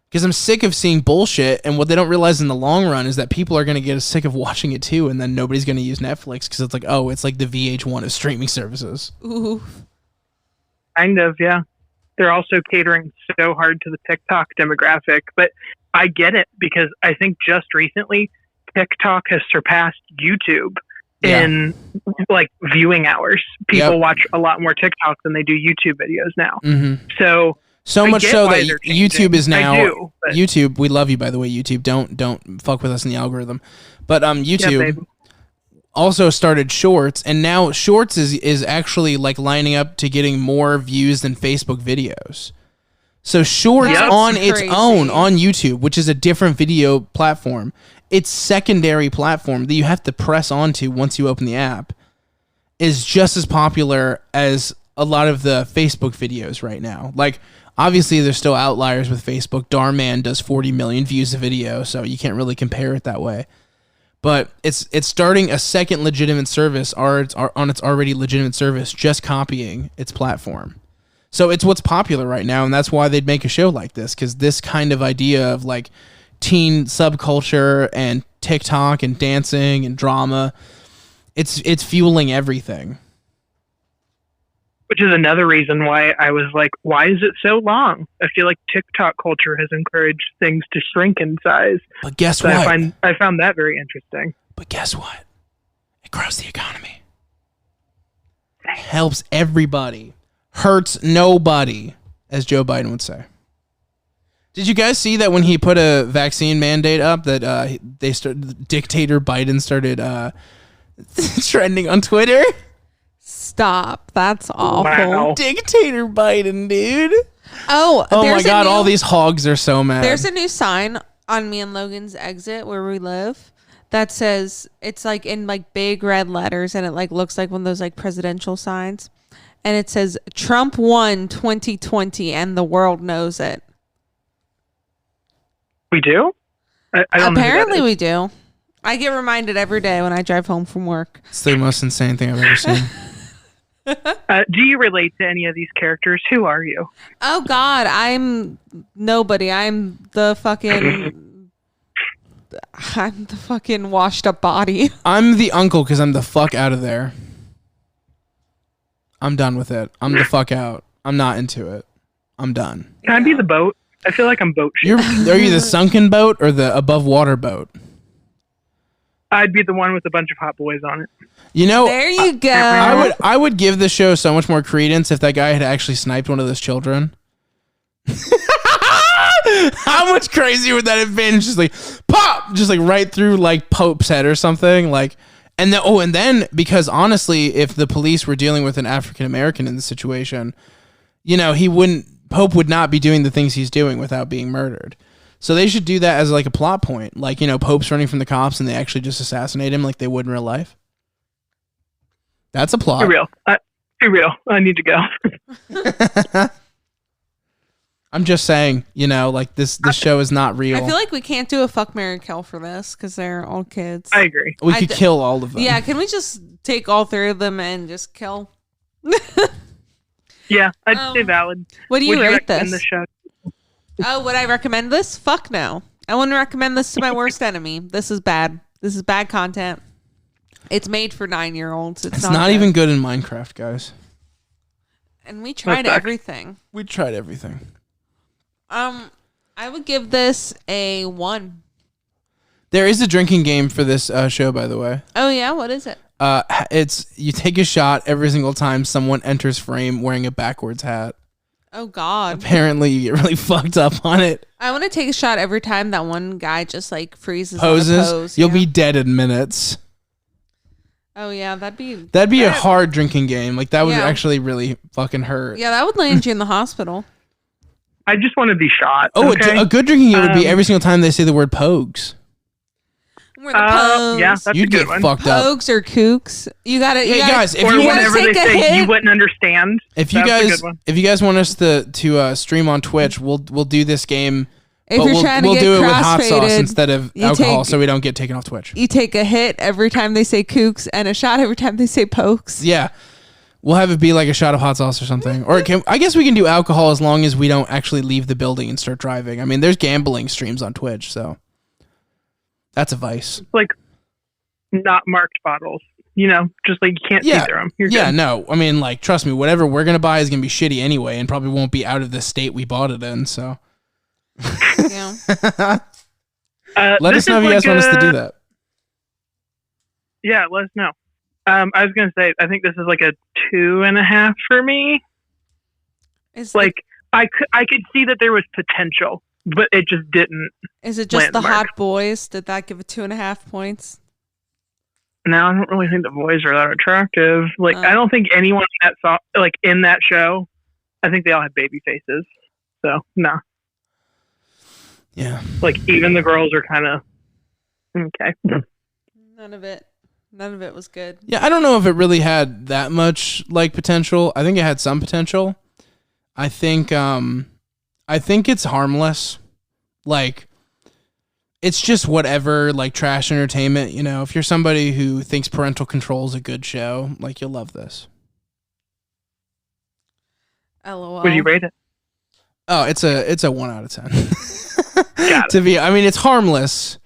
Because I'm sick of seeing bullshit, and what they don't realize in the long run is that people are going to get sick of watching it too, and then nobody's going to use Netflix because it's like, oh, it's like the VH1 of streaming services. Ooh. Kind of, yeah. They're also catering so hard to the TikTok demographic, but I get it because I think just recently TikTok has surpassed YouTube in like viewing hours. People watch a lot more TikTok than they do YouTube videos now. Mm-hmm. So much so that YouTube is now YouTube. We love you, by the way. YouTube, don't fuck with us in the algorithm. But YouTube also started Shorts, and now Shorts is actually like lining up to getting more views than Facebook videos. So Shorts on its own on YouTube, which is a different video platform, its secondary platform that you have to press onto once you open the app, is just as popular as a lot of the Facebook videos right now. Like, obviously, there's still outliers with Facebook. Darman does 40 million views a video, so you can't really compare it that way. But it's starting a second legitimate service, or it's on its already legitimate service, just copying its platform. So it's what's popular right now, and that's why they'd make a show like this, because this kind of idea of like teen subculture and TikTok and dancing and drama, it's fueling everything. Which is another reason why I was like, why is it so long? I feel like TikTok culture has encouraged things to shrink in size. But guess what? I found that very interesting. But guess what? It grows the economy. Helps everybody. Hurts nobody, as Joe Biden would say. Did you guys see that when he put a vaccine mandate up that Dictator Biden started trending on Twitter? Stop. That's awful. Wow. Dictator Biden, dude. Oh my God. All these hogs are so mad. There's a new sign on me and Logan's exit where we live that says, it's like in like big red letters, and it like looks like one of those like presidential signs. And it says, Trump won 2020 and the world knows it. We do? I don't Apparently we do. I get reminded every day when I drive home from work. It's the most insane thing I've ever seen. Do you relate to any of these characters? Who are you? Oh God, I'm nobody. I'm the fucking washed up body. I'm the uncle because I'm the fuck out of there. I'm done with it. I'm the fuck out. I'm not into it. I'm done. Can I be the boat? I feel like I'm boat shit. Are you the sunken boat or the above water boat? I'd be the one with a bunch of hot boys on it. You know, there you go. I would give the show so much more credence if that guy had actually sniped one of those children. How much crazier would that have been? Just like pop, just like right through like Pope's head or something. Like, and then because honestly, if the police were dealing with an African American in the situation, you know, Pope would not be doing the things he's doing without being murdered. So they should do that as like a plot point. Like, you know, Pope's running from the cops and they actually just assassinate him like they would in real life. That's a plot. Be real. I need to go. I'm just saying, you know, like this show is not real. I feel like we can't do a fuck, marry, kill for this because they're all kids. I agree. We could kill all of them. Yeah, can we just take all three of them and just kill? Yeah, I'd say valid. What do you rate this? The show? Oh, would I recommend this? Fuck no. I wouldn't recommend this to my worst enemy. This is bad. This is bad content. It's made for 9-year-olds. It's not even good in Minecraft, guys. And we tried everything. We tried everything. I would give this a 1. There is a drinking game for this show, by the way. Oh yeah, what is it? It's you take a shot every single time someone enters frame wearing a backwards hat. Oh God! Apparently, you get really fucked up on it. I want to take a shot every time that one guy just like freezes. Poses. On a pose. You'll be dead in minutes. Oh yeah, that'd be a hard drinking game. Like that would Yeah. actually really fucking hurt. Yeah, that would land you in the hospital. I just want to be shot. Oh, okay? a good drinking game would be every single time they say the word pogues. We're the pogues. Yeah, that's You'd a good get one. fucked up. Pogues or kooks. You gotta. Hey, guys, if Or you whenever they take a say hit. you wouldn't understand. If you guys want us to stream on Twitch, we'll do this game. If But you're we'll trying to we'll get do it with hot sauce crossfaded, instead of you alcohol, take- so we don't get taken off Twitch. You take a hit every time they say kooks and a shot every time they say pokes. Yeah, we'll have it be like a shot of hot sauce or something. Or I guess we can do alcohol as long as we don't actually leave the building and start driving. I mean, there's gambling streams on Twitch, so that's a vice. Like not marked bottles. You know, just like you can't see through them. You're Yeah, good. no. I mean, like, trust me, whatever we're gonna buy is gonna be shitty anyway, and probably won't be out of the state we bought it in. So. Yeah. Let us know if you guys want us to do that. Yeah, let us know. I was gonna say, I think this is like a 2.5 for me. Is Like I could see that there was potential, but it just didn't. Is it just land the mark. hot boys? Did that give it 2.5 points? Now I don't really think the boys are that attractive. Like I don't think anyone in that show. I think they all had baby faces. So no. Yeah. Like even the girls are kind of okay. None of it was good. Yeah, I don't know if it really had that much like potential. I think it had some potential. I think it's harmless. Like it's just whatever, like trash entertainment, you know. If you're somebody who thinks Parental Control is a good show, like you'll love this. LOL. What do you rate it? Oh, it's a 1 out of 10. Got it. I mean, it's harmless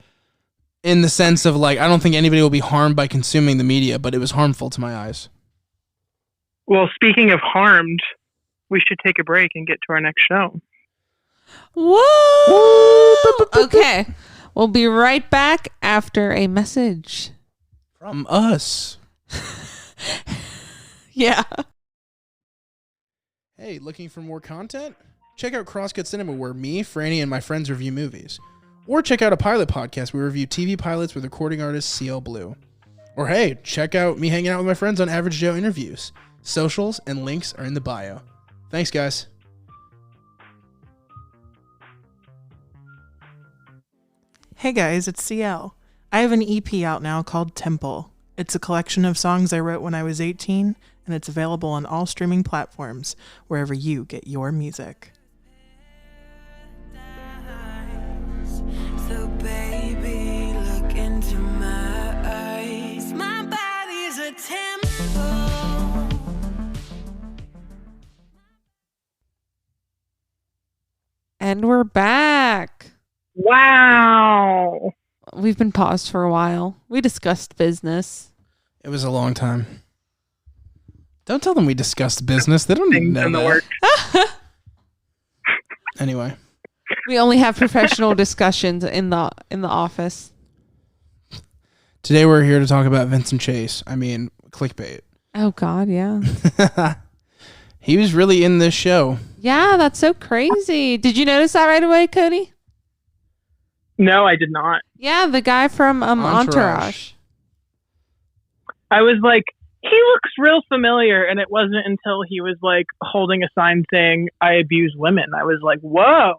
in the sense of like I don't think anybody will be harmed by consuming the media, but it was harmful to my eyes. Well, speaking of harmed, we should take a break and get to our next show. Whoa! Okay. We'll be right back after a message From us. Yeah. Hey, looking for more content? Check out Crosscut Cinema, where me, Franny, and my friends review movies. Or check out a pilot podcast where we review TV pilots with recording artist CL Blue. Or hey, check out me hanging out with my friends on Average Joe Interviews. Socials and links are in the bio. Thanks, guys. Hey guys, it's CL. I have an EP out now called Temple. It's a collection of songs I wrote when I was 18, and it's available on all streaming platforms, wherever you get your music. So baby, look into my eyes. My body's a temple. And we're back. Wow. We've been paused for a while. We discussed business. It was a long time. Don't tell them we discussed business. They don't even Things know in the that. works. Anyway. We only have professional discussions in the office. Today we're here to talk about Vincent Chase. I mean, clickbait. Oh God, yeah. He was really in this show. Yeah, that's so crazy. Did you notice that right away, Cody? No, I did not. Yeah, the guy from Entourage. I was like, he looks real familiar, and it wasn't until he was like holding a sign saying "I abuse women." I was like, "Whoa,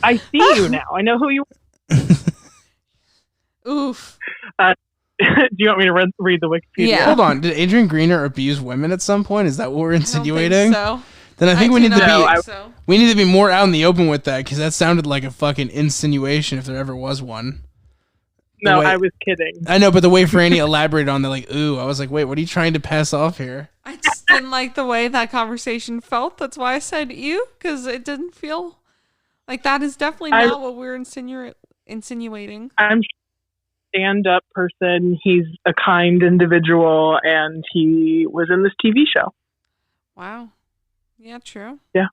I see you now. I know who you." Oof. Do you want me to read the Wikipedia? Yeah. Hold on. Did Adrian Greener abuse women at some point? Is that what we're I don't think insinuating? so. Then I think we need to be So. we need to be more out in the open with that, because that sounded like a fucking insinuation if there ever was one. No, way- I was kidding. I know, but the way Franny elaborated on that, like, ooh, I was like, wait, what are you trying to pass off here? I just didn't like the way that conversation felt. That's why I said you, because it didn't feel like that is definitely not what we're insinuating. I'm a stand-up person. He's a kind individual, and he was in this TV show. Wow. Yeah, true. Yeah.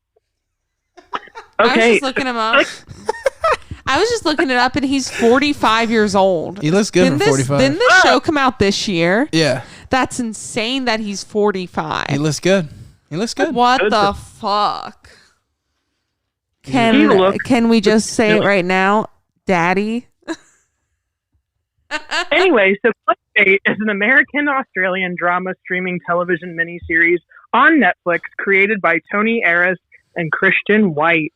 I was Okay. just looking him up. I was just looking it up, and he's 45 years old. He looks good for 45. Didn't this show come out this year? Yeah. That's insane that he's 45. He looks good. What the fuck? Can we just say it right now? Daddy? Anyway, so Clickbait is an American-Australian drama streaming television miniseries on Netflix created by Tony Aris and Christian White.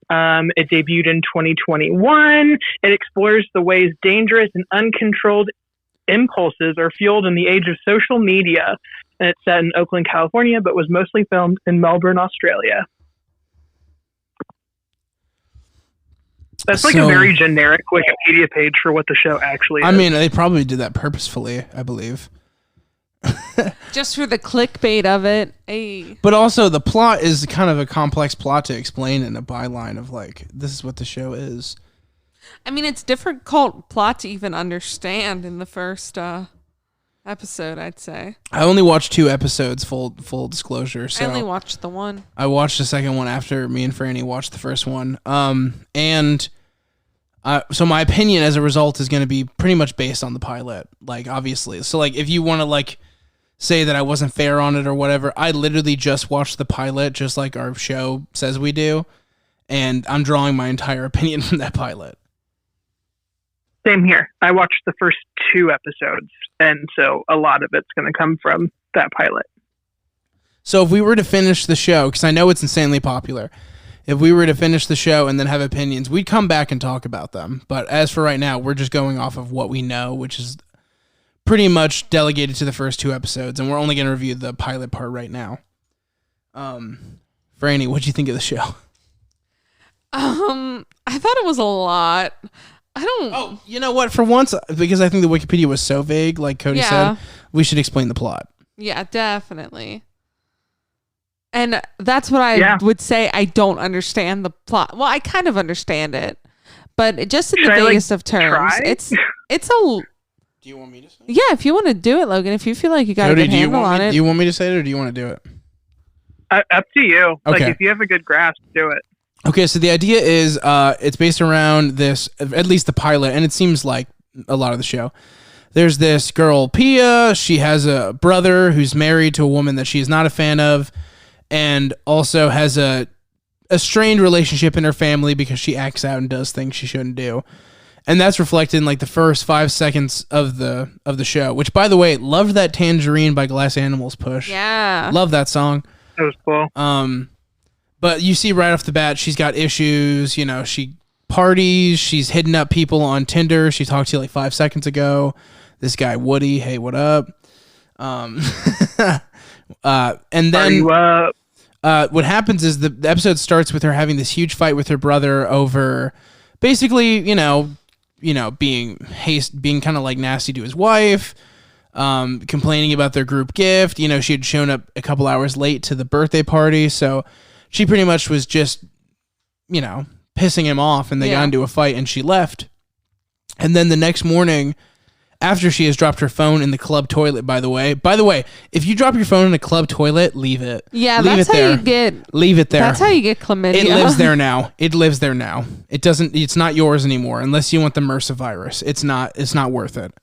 It debuted in 2021. It explores the ways dangerous and uncontrolled impulses are fueled in the age of social media. And it's set in Oakland, California, but was mostly filmed in Melbourne, Australia. That's like a very generic Wikipedia page for what the show actually is. I mean, they probably did that purposefully, I believe. Just for the clickbait of it. Hey. But also, the plot is kind of a complex plot to explain in a byline of, like, this is what the show is. I mean, it's difficult plot to even understand in the first episode, I'd say. I only watched 2 episodes, full disclosure. So I only watched the one. I watched the second one after me and Franny watched the first one. So my opinion as a result is going to be pretty much based on the pilot, like, obviously. So, like, if you want to, like, say that I wasn't fair on it or whatever, I literally just watched the pilot, just like our show says we do, and I'm drawing my entire opinion from that pilot. Same here. I watched the first 2 episodes, and so a lot of it's going to come from that pilot. So if we were to finish the show, because I know it's insanely popular, if we were to finish the show and then have opinions, we'd come back and talk about them. But as for right now, we're just going off of what we know, which is pretty much delegated to the first 2 episodes, and we're only going to review the pilot part right now. Franny, what'd you think of the show? I thought it was a lot. Oh, you know what? For once, because I think the Wikipedia was so vague, like Cody said, we should explain the plot. Yeah, definitely. And that's what I would say. I don't understand the plot. Well, I kind of understand it, but just in the vaguest of terms, it's a. Do you want me to say it? Yeah, if you want to do it, Logan. If you feel like you got a good handle on it. Do you want me to say it, or do you want to do it? Up to you. Okay. Like, if you have a good grasp, do it. Okay, so the idea is it's based around this, at least the pilot, and it seems like a lot of the show. There's this girl, Pia. She has a brother who's married to a woman that she is not a fan of, and also has a strained relationship in her family because she acts out and does things she shouldn't do. And that's reflected in, like, the first 5 seconds of the show, which, by the way, loved that Tangerine by Glass Animals push. Yeah. Love that song. That was cool. But you see right off the bat, she's got issues. You know, she parties. She's hitting up people on Tinder. She talked to you like 5 seconds ago. This guy, Woody, hey, what up? And then what happens is the episode starts with her having this huge fight with her brother over basically, being kind of like nasty to his wife, complaining about their group gift. You know, she had shown up a couple hours late to the birthday party, so she pretty much was just, pissing him off, and they got into a fight, and she left. And then the next morning, after she has dropped her phone in the club toilet, by the way, if you drop your phone in a club toilet, leave it. Yeah, leave that's how you get. Leave it there. That's how you get chlamydia. It lives there now. It's not yours anymore unless you want the MRSA virus. It's not worth it.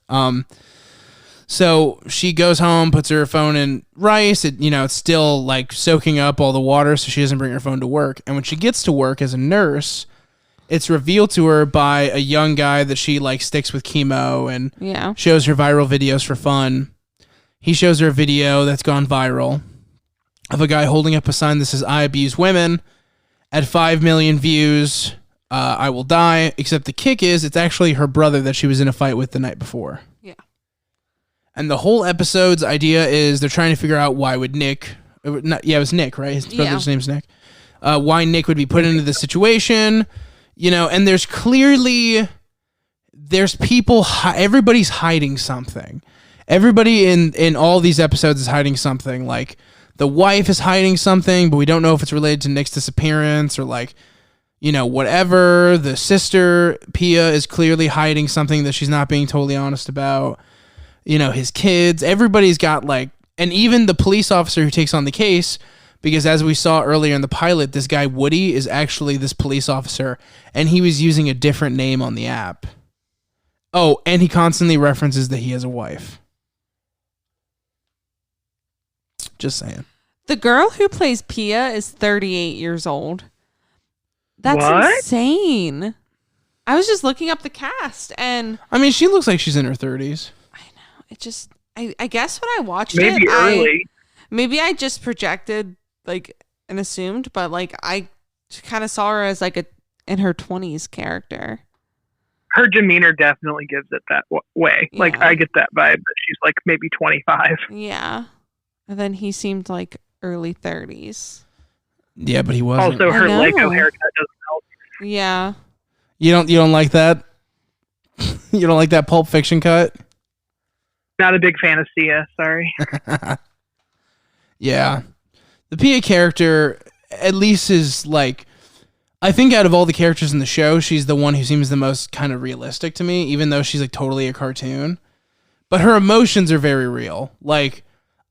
So she goes home, puts her phone in rice. It's still like soaking up all the water, so she doesn't bring her phone to work. And when she gets to work as a nurse, it's revealed to her by a young guy that she like sticks with chemo and shows her viral videos for fun. He shows her a video that's gone viral of a guy holding up a sign that says, "I abuse women." At 5 million views, I will die. Except the kick is it's actually her brother that she was in a fight with the night before. Yeah. And the whole episode's idea is they're trying to figure out why would Nick... it was Nick, right? His brother's name's Nick. Why Nick would be put into this situation. And there's people... everybody's hiding something. Everybody in all these episodes is hiding something. Like, the wife is hiding something, but we don't know if it's related to Nick's disappearance or, like, whatever. The sister, Pia, is clearly hiding something that she's not being totally honest about. His kids, everybody's got like, and even the police officer who takes on the case Because as we saw earlier in the pilot, this guy Woody is actually this police officer, and he was using a different name on the app. Oh, and he constantly references that he has a wife. Just saying. The girl who plays Pia is 38 years old. That's What? insane. I was just looking up the cast, and I mean, she looks like she's in her 30s. I know. It just, I guess when I watched Maybe early. maybe I just projected like and assumed, but like I kind of saw her as like a in her 20s character. Her demeanor definitely gives it that way. Like, Yeah. I get that vibe that she's like maybe 25. Yeah. And then he seemed like early 30s. Yeah, but he wasn't. Also, her I know. Lego haircut doesn't help. Yeah. You don't like that? You don't like that Pulp Fiction cut? Not a big fan of Sia, sorry. Yeah. The Pia character, at least, is like, I think out of all the characters in the show, she's the one who seems the most kind of realistic to me, even though she's like totally a cartoon. But her emotions are very real. Like,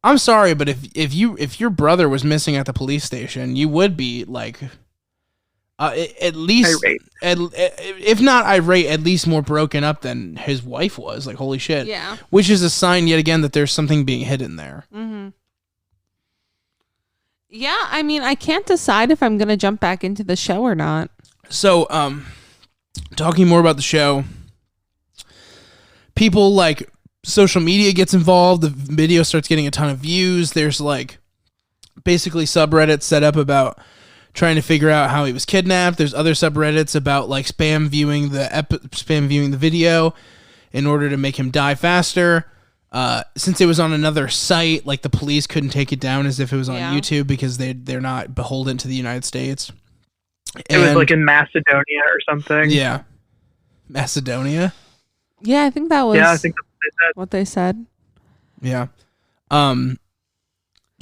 I'm sorry, but if your brother was missing at the police station, you would be like, at least, Irate. if not irate, at least more broken up than his wife was. Like, holy shit. Yeah. Which is a sign yet again that there's something being hidden there. Mm-hmm. Yeah, I mean, I can't decide if I'm going to jump back into the show or not. So, talking more about the show, people like social media gets involved. The video starts getting a ton of views. There's like basically subreddits set up about trying to figure out how he was kidnapped. There's other subreddits about like spam viewing the video in order to make him die faster. Since it was on another site, like the police couldn't take it down as if it was on YouTube because they're not beholden to the United States. It was like in Macedonia or something. Yeah. Macedonia? Yeah, I think that was Yeah, I think that's what they said. Yeah.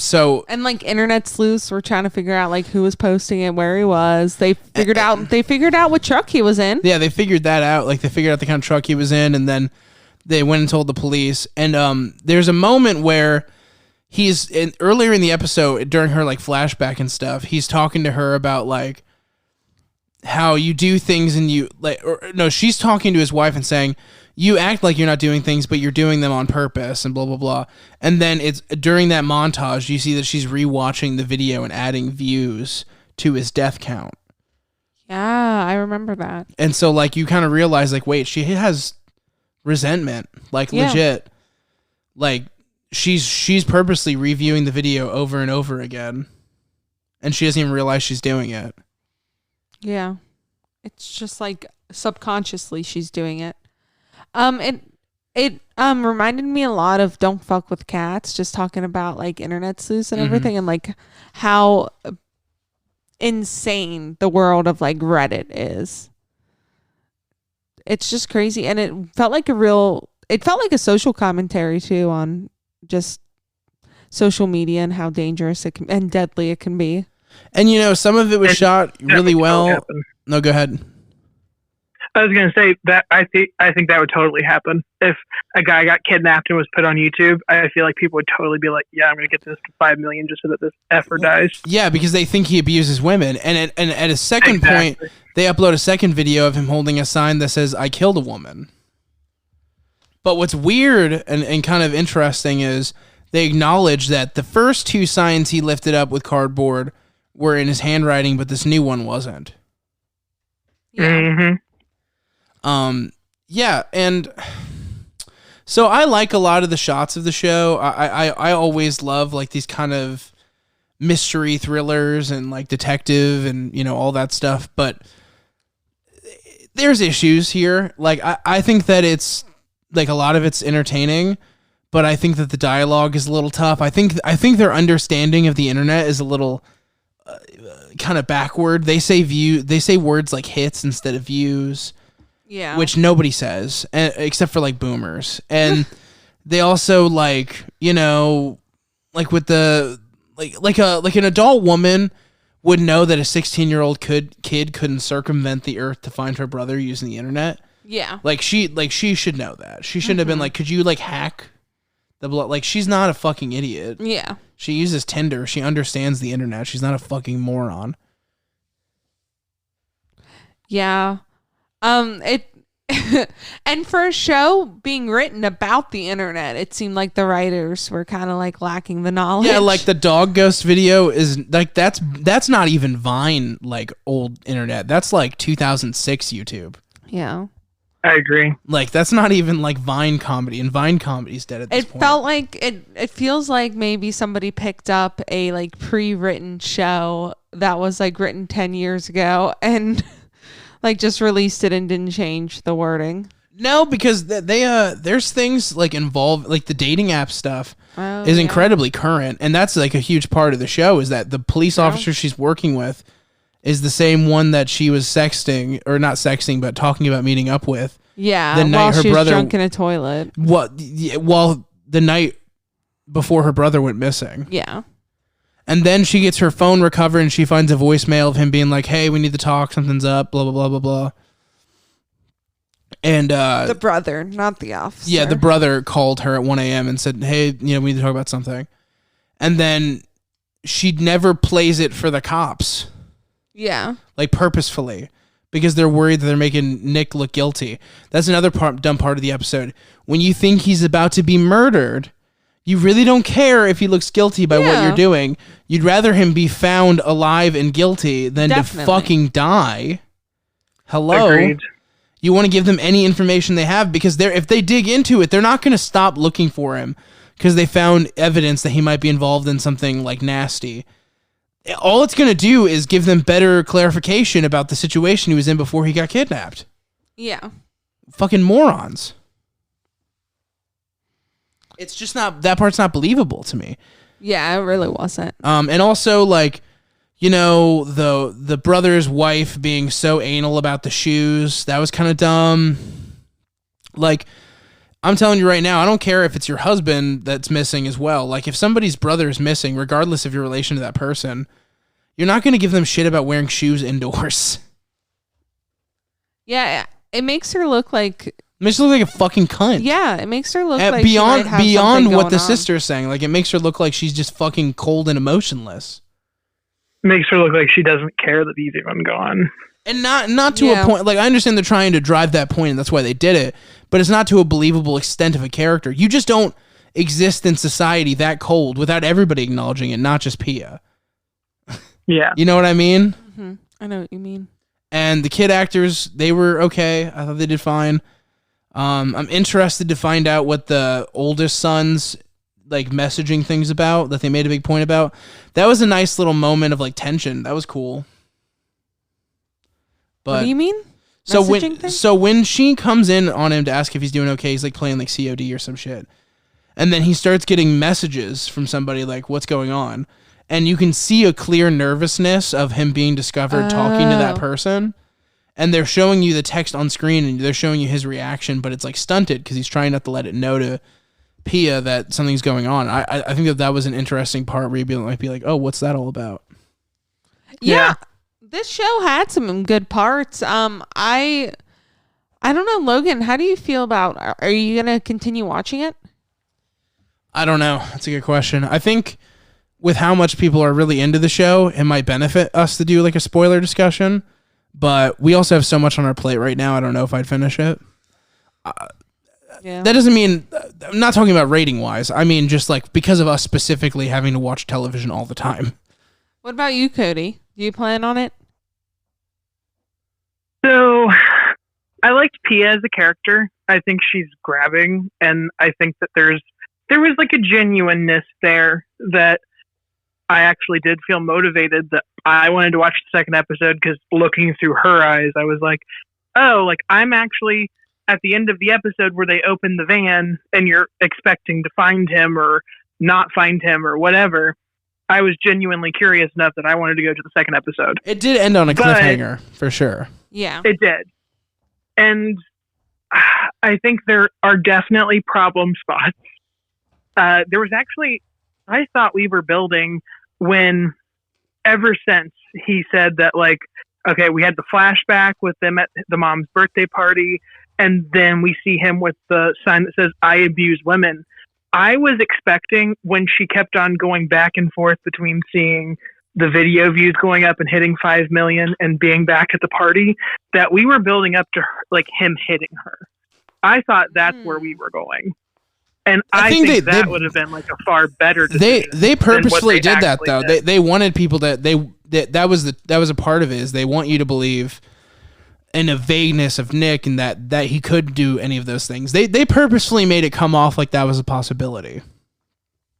So And like internet sleuths were trying to figure out like who was posting it, where he was. They figured out what truck he was in. yeah, they figured that out. Like they figured out the kind of truck he was in, and then they went and told the police. And there's a moment where earlier in the episode during her like flashback and stuff, he's talking to her about like how you do things and you like, or no, she's talking to his wife and saying, you act like you're not doing things, but you're doing them on purpose and blah, blah, blah. And then it's during that montage, you see that she's rewatching the video and adding views to his death count. Yeah, I remember that. And so like, you kind of realize like, wait, she has resentment, like legit. Like she's purposely reviewing the video over and over again. And she doesn't even realize she's doing it. Yeah. It's just like subconsciously she's doing it. It reminded me a lot of Don't Fuck with Cats, just talking about like internet sleuths and everything, and like how insane the world of like Reddit is. It's just crazy, and it felt like a social commentary too on just social media and how dangerous and deadly it can be. And you know, some of it was shot really well. No, go ahead. I was going to say that I think that would totally happen. If a guy got kidnapped and was put on YouTube, I feel like people would totally be like, yeah, I'm going to get this to 5 million just so that this effer dies. Yeah, because they think he abuses women. And at a second point, they upload a second video of him holding a sign that says, I killed a woman. But what's weird and kind of interesting is they acknowledge that the first two signs he lifted up with cardboard were in his handwriting, but this new one wasn't. Yeah. Mm-hmm. Yeah, and so I like a lot of the shots of the show. I always love like these kind of mystery thrillers and like detective and you know all that stuff, but there's issues here. Like I think that it's like a lot of it's entertaining, but I think that the dialogue is a little tough. I think their understanding of the internet is a little kind of backward. They say words like hits instead of views. Yeah. Which nobody says, except for like boomers. And they also like, you know, like with the like an adult woman would know that a 16-year-old kid couldn't circumvent the earth to find her brother using the internet. Yeah. Like she should know that. She shouldn't have been like, could you like hack the blood? Like she's not a fucking idiot. Yeah. She uses Tinder. She understands the internet. She's not a fucking moron. Yeah. It and for a show being written about the internet, it seemed like the writers were kind of like lacking the knowledge. Yeah, like the dog ghost video is like that's not even Vine, like old internet. That's like 2006 YouTube. Yeah. I agree. Like that's not even like Vine comedy, and Vine comedy's dead at this point. It felt like it feels like maybe somebody picked up a like pre-written show that was like written 10 years ago and like just released it and didn't change the wording. No, because there's things like involved, like the dating app stuff is incredibly current, and that's like a huge part of the show. Is that the police officer she's working with is the same one that she was sexting, or not sexting, but talking about meeting up with. Yeah, the night while her she was brother drunk in a toilet. Well, the night before her brother went missing. Yeah. And then she gets her phone recovered and she finds a voicemail of him being like, "Hey, we need to talk. Something's up. Blah blah blah blah blah." And the brother, not the officer. Yeah, the brother called her at 1 a.m. and said, "Hey, we need to talk about something." And then she never plays it for the cops. Yeah. Like purposefully, because they're worried that they're making Nick look guilty. That's another dumb part of the episode. When you think he's about to be murdered, you really don't care if he looks guilty by what you're doing. You'd rather him be found alive and guilty than to fucking die. Hello? Agreed. You want to give them any information they have, because if they dig into it, they're not going to stop looking for him because they found evidence that he might be involved in something like nasty. All it's going to do is give them better clarification about the situation he was in before he got kidnapped. Yeah. Fucking morons. It's just not, that part's not believable to me. Yeah, it really wasn't. And also, like, the brother's wife being so anal about the shoes, that was kind of dumb. Like, I'm telling you right now, I don't care if it's your husband that's missing as well. Like, if somebody's brother is missing, regardless of your relation to that person, you're not going to give them shit about wearing shoes indoors. Yeah, it makes her look like... It makes her look like a fucking cunt. Yeah, it makes her look like beyond what the sister's saying. Like, it makes her look like she's just fucking cold and emotionless. Makes her look like she doesn't care that he's even gone. And not to a point. Like, I understand they're trying to drive that point, and that's why they did it. But it's not to a believable extent of a character. You just don't exist in society that cold without everybody acknowledging it, not just Pia. Yeah. You know what I mean? Mm-hmm. I know what you mean. And the kid actors, they were okay. I thought they did fine. I'm interested to find out what the oldest son's like messaging things about that they made a big point about. That was a nice little moment of like tension. That was cool. But what do you mean? So when she comes in on him to ask if he's doing okay, he's like playing like COD or some shit. And then he starts getting messages from somebody like, what's going on? And you can see a clear nervousness of him being discovered talking to that person. And they're showing you the text on screen and they're showing you his reaction, but it's like stunted because he's trying not to let it know to Pia that something's going on. I think that was an interesting part where you might be like, oh, what's that all about? Yeah. This show had some good parts. I don't know, Logan, how do you feel about, are you going to continue watching it? I don't know. That's a good question. I think with how much people are really into the show, it might benefit us to do like a spoiler discussion, but we also have so much on our plate right now. I don't know if I'd finish it. That doesn't mean, I'm not talking about rating wise. I mean, just like because of us specifically having to watch television all the time. What about you, Cody? Do you plan on it? So I liked Pia as a character. I think she's grabbing, and I think that there was like a genuineness there that I actually did feel motivated, that I wanted to watch the second episode because looking through her eyes, I was like, oh, like I'm actually at the end of the episode where they open the van and you're expecting to find him or not find him or whatever. I was genuinely curious enough that I wanted to go to the second episode. It did end on a cliffhanger, for sure. Yeah. It did. And I think there are definitely problem spots. There was actually, I thought we were building when, ever since he said that, like, okay, we had the flashback with them at the mom's birthday party, and then we see him with the sign that says, I abuse women. I was expecting, when she kept on going back and forth between seeing the video views going up and hitting 5 million and being back at the party, that we were building up to her, like him hitting her. I thought that's where we were going. And I think that would have been like a far better decision. They purposefully did that though. They wanted people that was a part of it, is they want you to believe in the vagueness of Nick and that he could do any of those things. They purposefully made it come off like that was a possibility.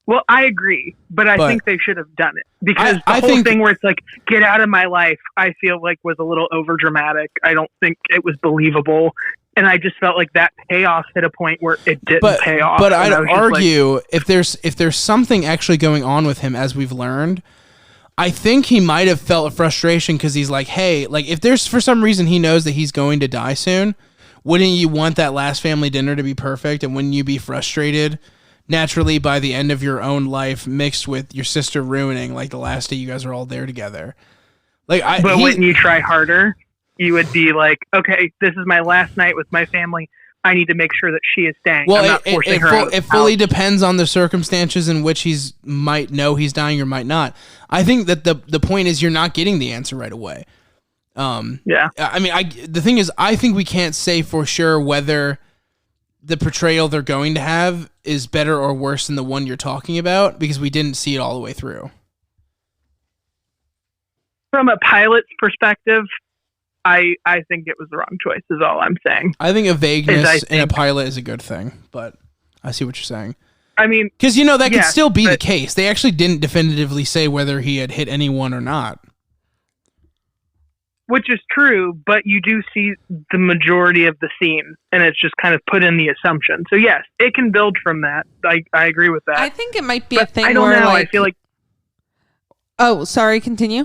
Well, I agree, but I think they should have done it, because the whole thing where it's like, get out of my life, I feel like was a little over dramatic. I don't think it was believable. And I just felt like that payoff hit a point where it didn't pay off. But I'd argue, if there's something actually going on with him, as we've learned, I think he might have felt a frustration because he's like, hey, like if there's for some reason he knows that he's going to die soon, wouldn't you want that last family dinner to be perfect? And wouldn't you be frustrated naturally by the end of your own life mixed with your sister ruining like the last day you guys are all there together? But wouldn't you try harder? You would be like, okay, this is my last night with my family. I need to make sure that she is staying. Well, I'm not forcing her out. It fully depends on the circumstances in which he's might know he's dying or might not. I think that the point is you're not getting the answer right away. Yeah. I mean, the thing is, I think we can't say for sure whether the portrayal they're going to have is better or worse than the one you're talking about, because we didn't see it all the way through. From a pilot's perspective, I think it was the wrong choice, is all I'm saying. I think a vagueness in a pilot is a good thing, but I see what you're saying. I mean, because that could still be the case. They actually didn't definitively say whether he had hit anyone or not. Which is true, but you do see the majority of the scene, and it's just kind of put in the assumption. So yes, it can build from that. I agree with that. I think it might be a thing I don't where know. I feel like... Oh, sorry, continue.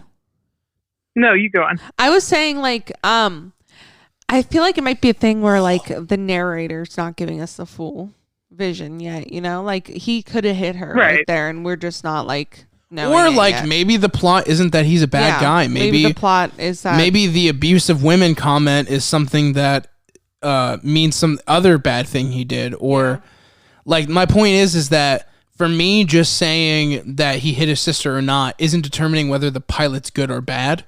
No, you go on. I was saying, like, I feel like it might be a thing where, like, the narrator's not giving us the full vision yet, Like, he could have hit her right there, and we're just not, like, knowing Or, it like, yet. maybe the plot isn't that he's a bad guy. Maybe the plot is that... Maybe the abuse of women comment is something that means some other bad thing he did. Or, like, my point is that for me, just saying that he hit his sister or not isn't determining whether the pilot's good or bad.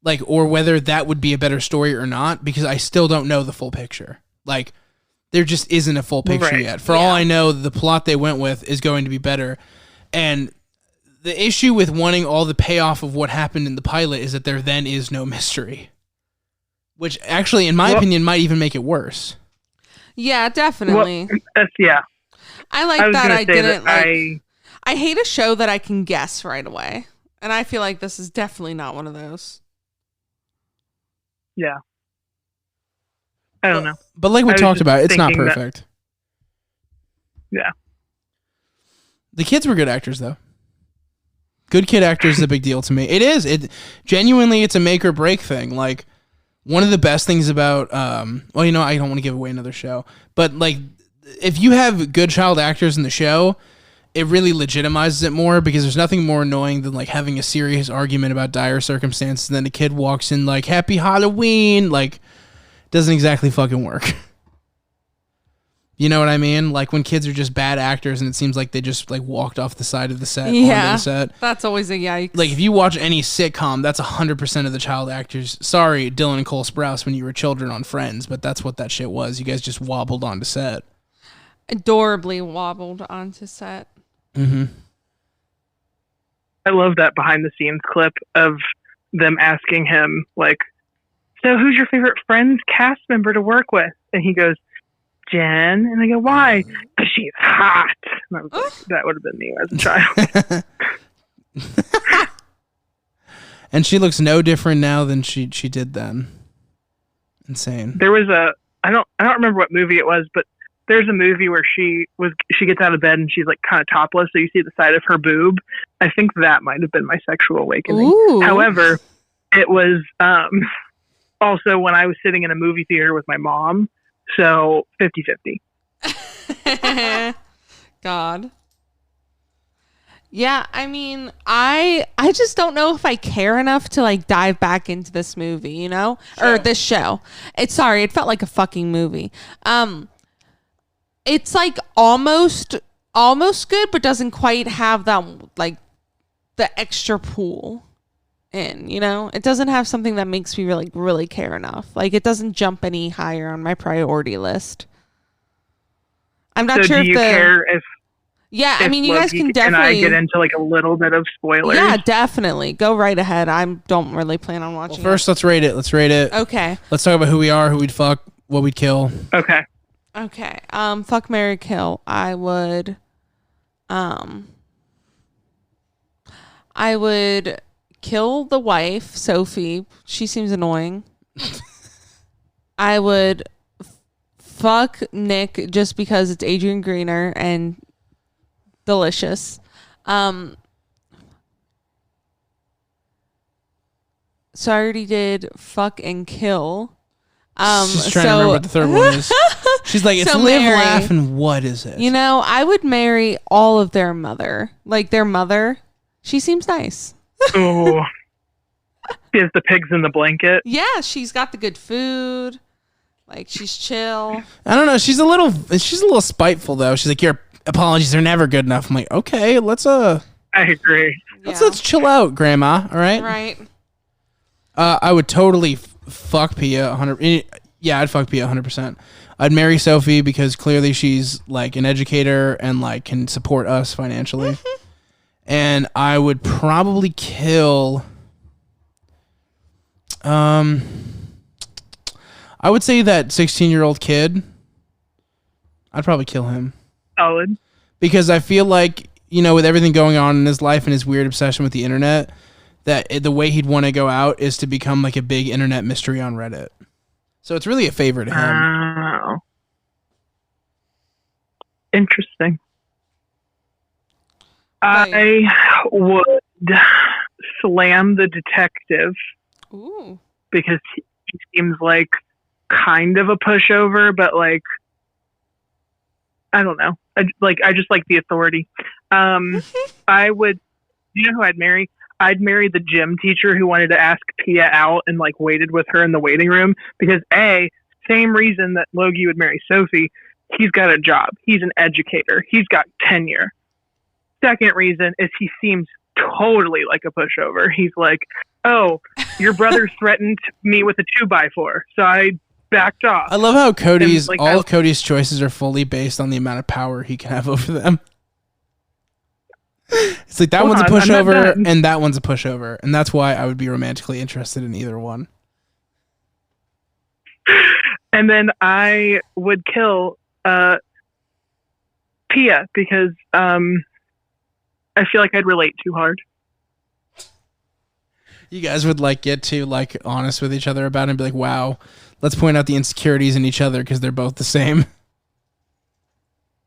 Like, or whether that would be a better story or not, because I still don't know the full picture. Like, there just isn't a full picture yet. For all I know, the plot they went with is going to be better. And the issue with wanting all the payoff of what happened in the pilot is that there then is no mystery. Which actually, in my opinion, might even make it worse. Yeah, definitely. Yeah. I like that I didn't, like... I hate a show that I can guess right away. And I feel like this is definitely not one of those. Yeah. I don't know. But like we talked about, it's not perfect. Yeah. The kids were good actors, though. Good kid actors is a big deal to me. It is. Genuinely, it's a make or break thing. Like, one of the best things about, I don't want to give away another show, but like, if you have good child actors in the show, it really legitimizes it more, because there's nothing more annoying than like having a serious argument about dire circumstances and then a kid walks in like, happy Halloween. Like, doesn't exactly fucking work. You know what I mean? Like when kids are just bad actors and it seems like they just like walked off the side of the set onto the set. That's always a yikes. Like if you watch any sitcom, that's 100% of the child actors. Sorry, Dylan and Cole Sprouse when you were children on Friends, but that's what that shit was. You guys just wobbled onto set. Adorably wobbled onto set. Mm-hmm. I love that behind the scenes clip of them asking him, like, so who's your favorite Friends cast member to work with? And he goes, Jen. And they go, why? Because she's hot. And I was like, that would have been me as a child. And she looks no different now than she did then. Insane. There was I don't remember what movie it was, but there's a movie where she gets out of bed and she's like kind of topless, so you see the side of her boob. I think that might have been my sexual awakening. Ooh. However, it was also when I was sitting in a movie theater with my mom, so 50-50. God. Yeah, I mean, I just don't know if I care enough to like dive back into this movie, you know, or this show. It felt like a fucking movie. It's like almost good, but doesn't quite have that like the extra pool in, you know? It doesn't have something that makes me really care enough. Like it doesn't jump any higher on my priority list. I'm not sure do you care if yeah, I mean, you Loki, guys can definitely. Can I get into like a little bit of spoilers? Yeah, definitely. Go right ahead. I don't really plan on watching. Well, first, let's rate it. Okay. Let's talk about who we are, who we'd fuck, what we'd kill. Okay. Fuck, marry, kill. I would kill the wife, Sophie. She seems annoying. I would fuck Nick just because it's Adrian Greener and delicious. So I already did fuck and kill. She's trying to remember what the third one is. She's like, it's so live, Mary, laugh, and what is it? You know, I would marry all of their mother. Like their mother. She seems nice. Ooh. She has the pigs in the blanket. Yeah, she's got the good food. Like she's chill. I don't know. She's a little spiteful though. She's like, your apologies are never good enough. I'm like, okay, let's I agree. let's chill out, Grandma. All right. Right. I would totally fuck Pia 100. Yeah, I'd fuck Pia 100%. I'd marry Sophie because clearly she's like an educator and like can support us financially. And I would probably kill. I would say that 16-year-old kid. I'd probably kill him. Solid. Because I feel like, you know, with everything going on in his life and his weird obsession with the internet, that the way he'd want to go out is to become like a big internet mystery on Reddit. So it's really a favor to him. Oh. Interesting. Right. I would slam the detective. Ooh. Because he seems like kind of a pushover, but like, I don't know. I just like the authority. I would, you know who I'd marry? I'd marry the gym teacher who wanted to ask Pia out and like waited with her in the waiting room because same reason that Logie would marry Sophie. He's got a job. He's an educator. He's got tenure. Second reason is he seems totally like a pushover. He's like, oh, your brother threatened me with a 2x4, so I backed off. I love how Cody's all of Cody's choices are fully based on the amount of power he can have over them. It's like that one's a pushover and that one's a pushover, and that's why I would be romantically interested in either one. And then I would kill Pia because I feel like I'd relate too hard. You guys would like get to like honest with each other about it and be like, wow, let's point out the insecurities in each other because they're both the same.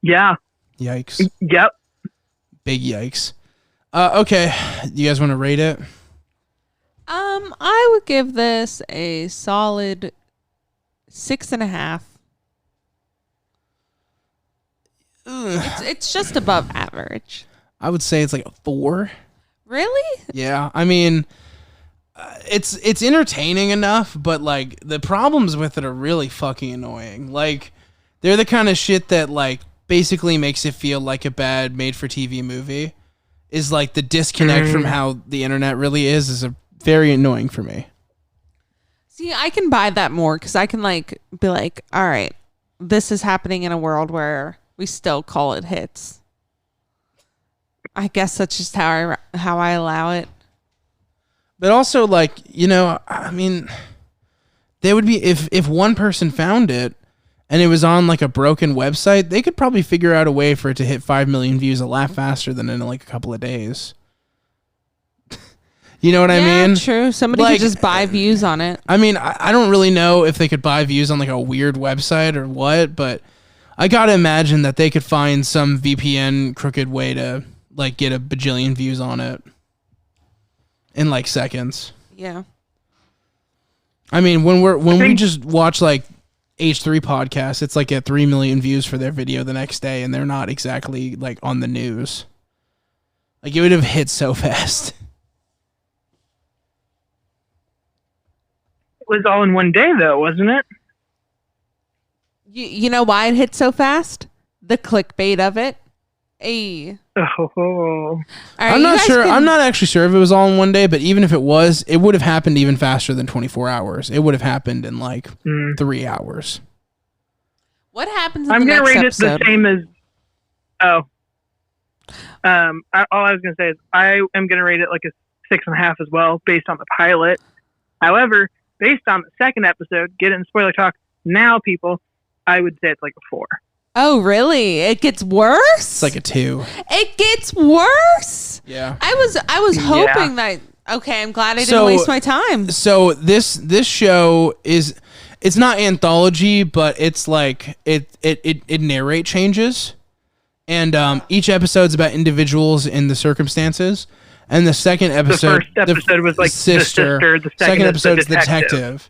Yeah. Yikes. Yep. Big yikes. Okay. You guys want to rate it? I would give this a solid 6.5. It's just above average. I would say it's like a 4. Really? Yeah. I mean, it's entertaining enough, but like the problems with it are really fucking annoying. Like they're the kind of shit that like basically makes it feel like a bad made-for-TV movie. Is like the disconnect from how the internet really is a very annoying for me. See, I can buy that more because I can like be like, all right, this is happening in a world where we still call it hits. I guess that's just how I allow it. But also, like, you know, I mean, they would be if one person found it and it was on like a broken website, they could probably figure out a way for it to hit 5 million views a lot faster than in like a couple of days. You know what I mean? True. Somebody like, could just buy views on it. I mean, I don't really know if they could buy views on like a weird website or what, but I gotta imagine that they could find some VPN crooked way to like get a bajillion views on it in like seconds. Yeah. I mean, when we just watch like H3 podcasts, it's like at 3 million views for their video the next day, and they're not exactly like on the news. Like it would have hit so fast. It was all in one day, though, wasn't it? You know why it hit so fast? the clickbait of it. Hey. Oh. I'm not sure. I'm not actually sure if it was all in one day, but even if it was, it would have happened even faster than 24 hours. It would have happened in like 3 hours. What happens in I'm the going to next rate episode? it the same as... Oh. All I was going to say is I am going to rate it like a 6.5 as well, based on the pilot. However, based on the second episode, get in spoiler talk now, people, I would say it's like a 4. Oh, really? It gets worse? It's like a 2. It gets worse? Yeah. I was hoping that... Okay, I'm glad I didn't waste my time. So this show is... It's not anthology, but it's like... It narrate changes. And each episode's about individuals in the circumstances. And the second episode... The first episode was like sister. The second episode is is the detective.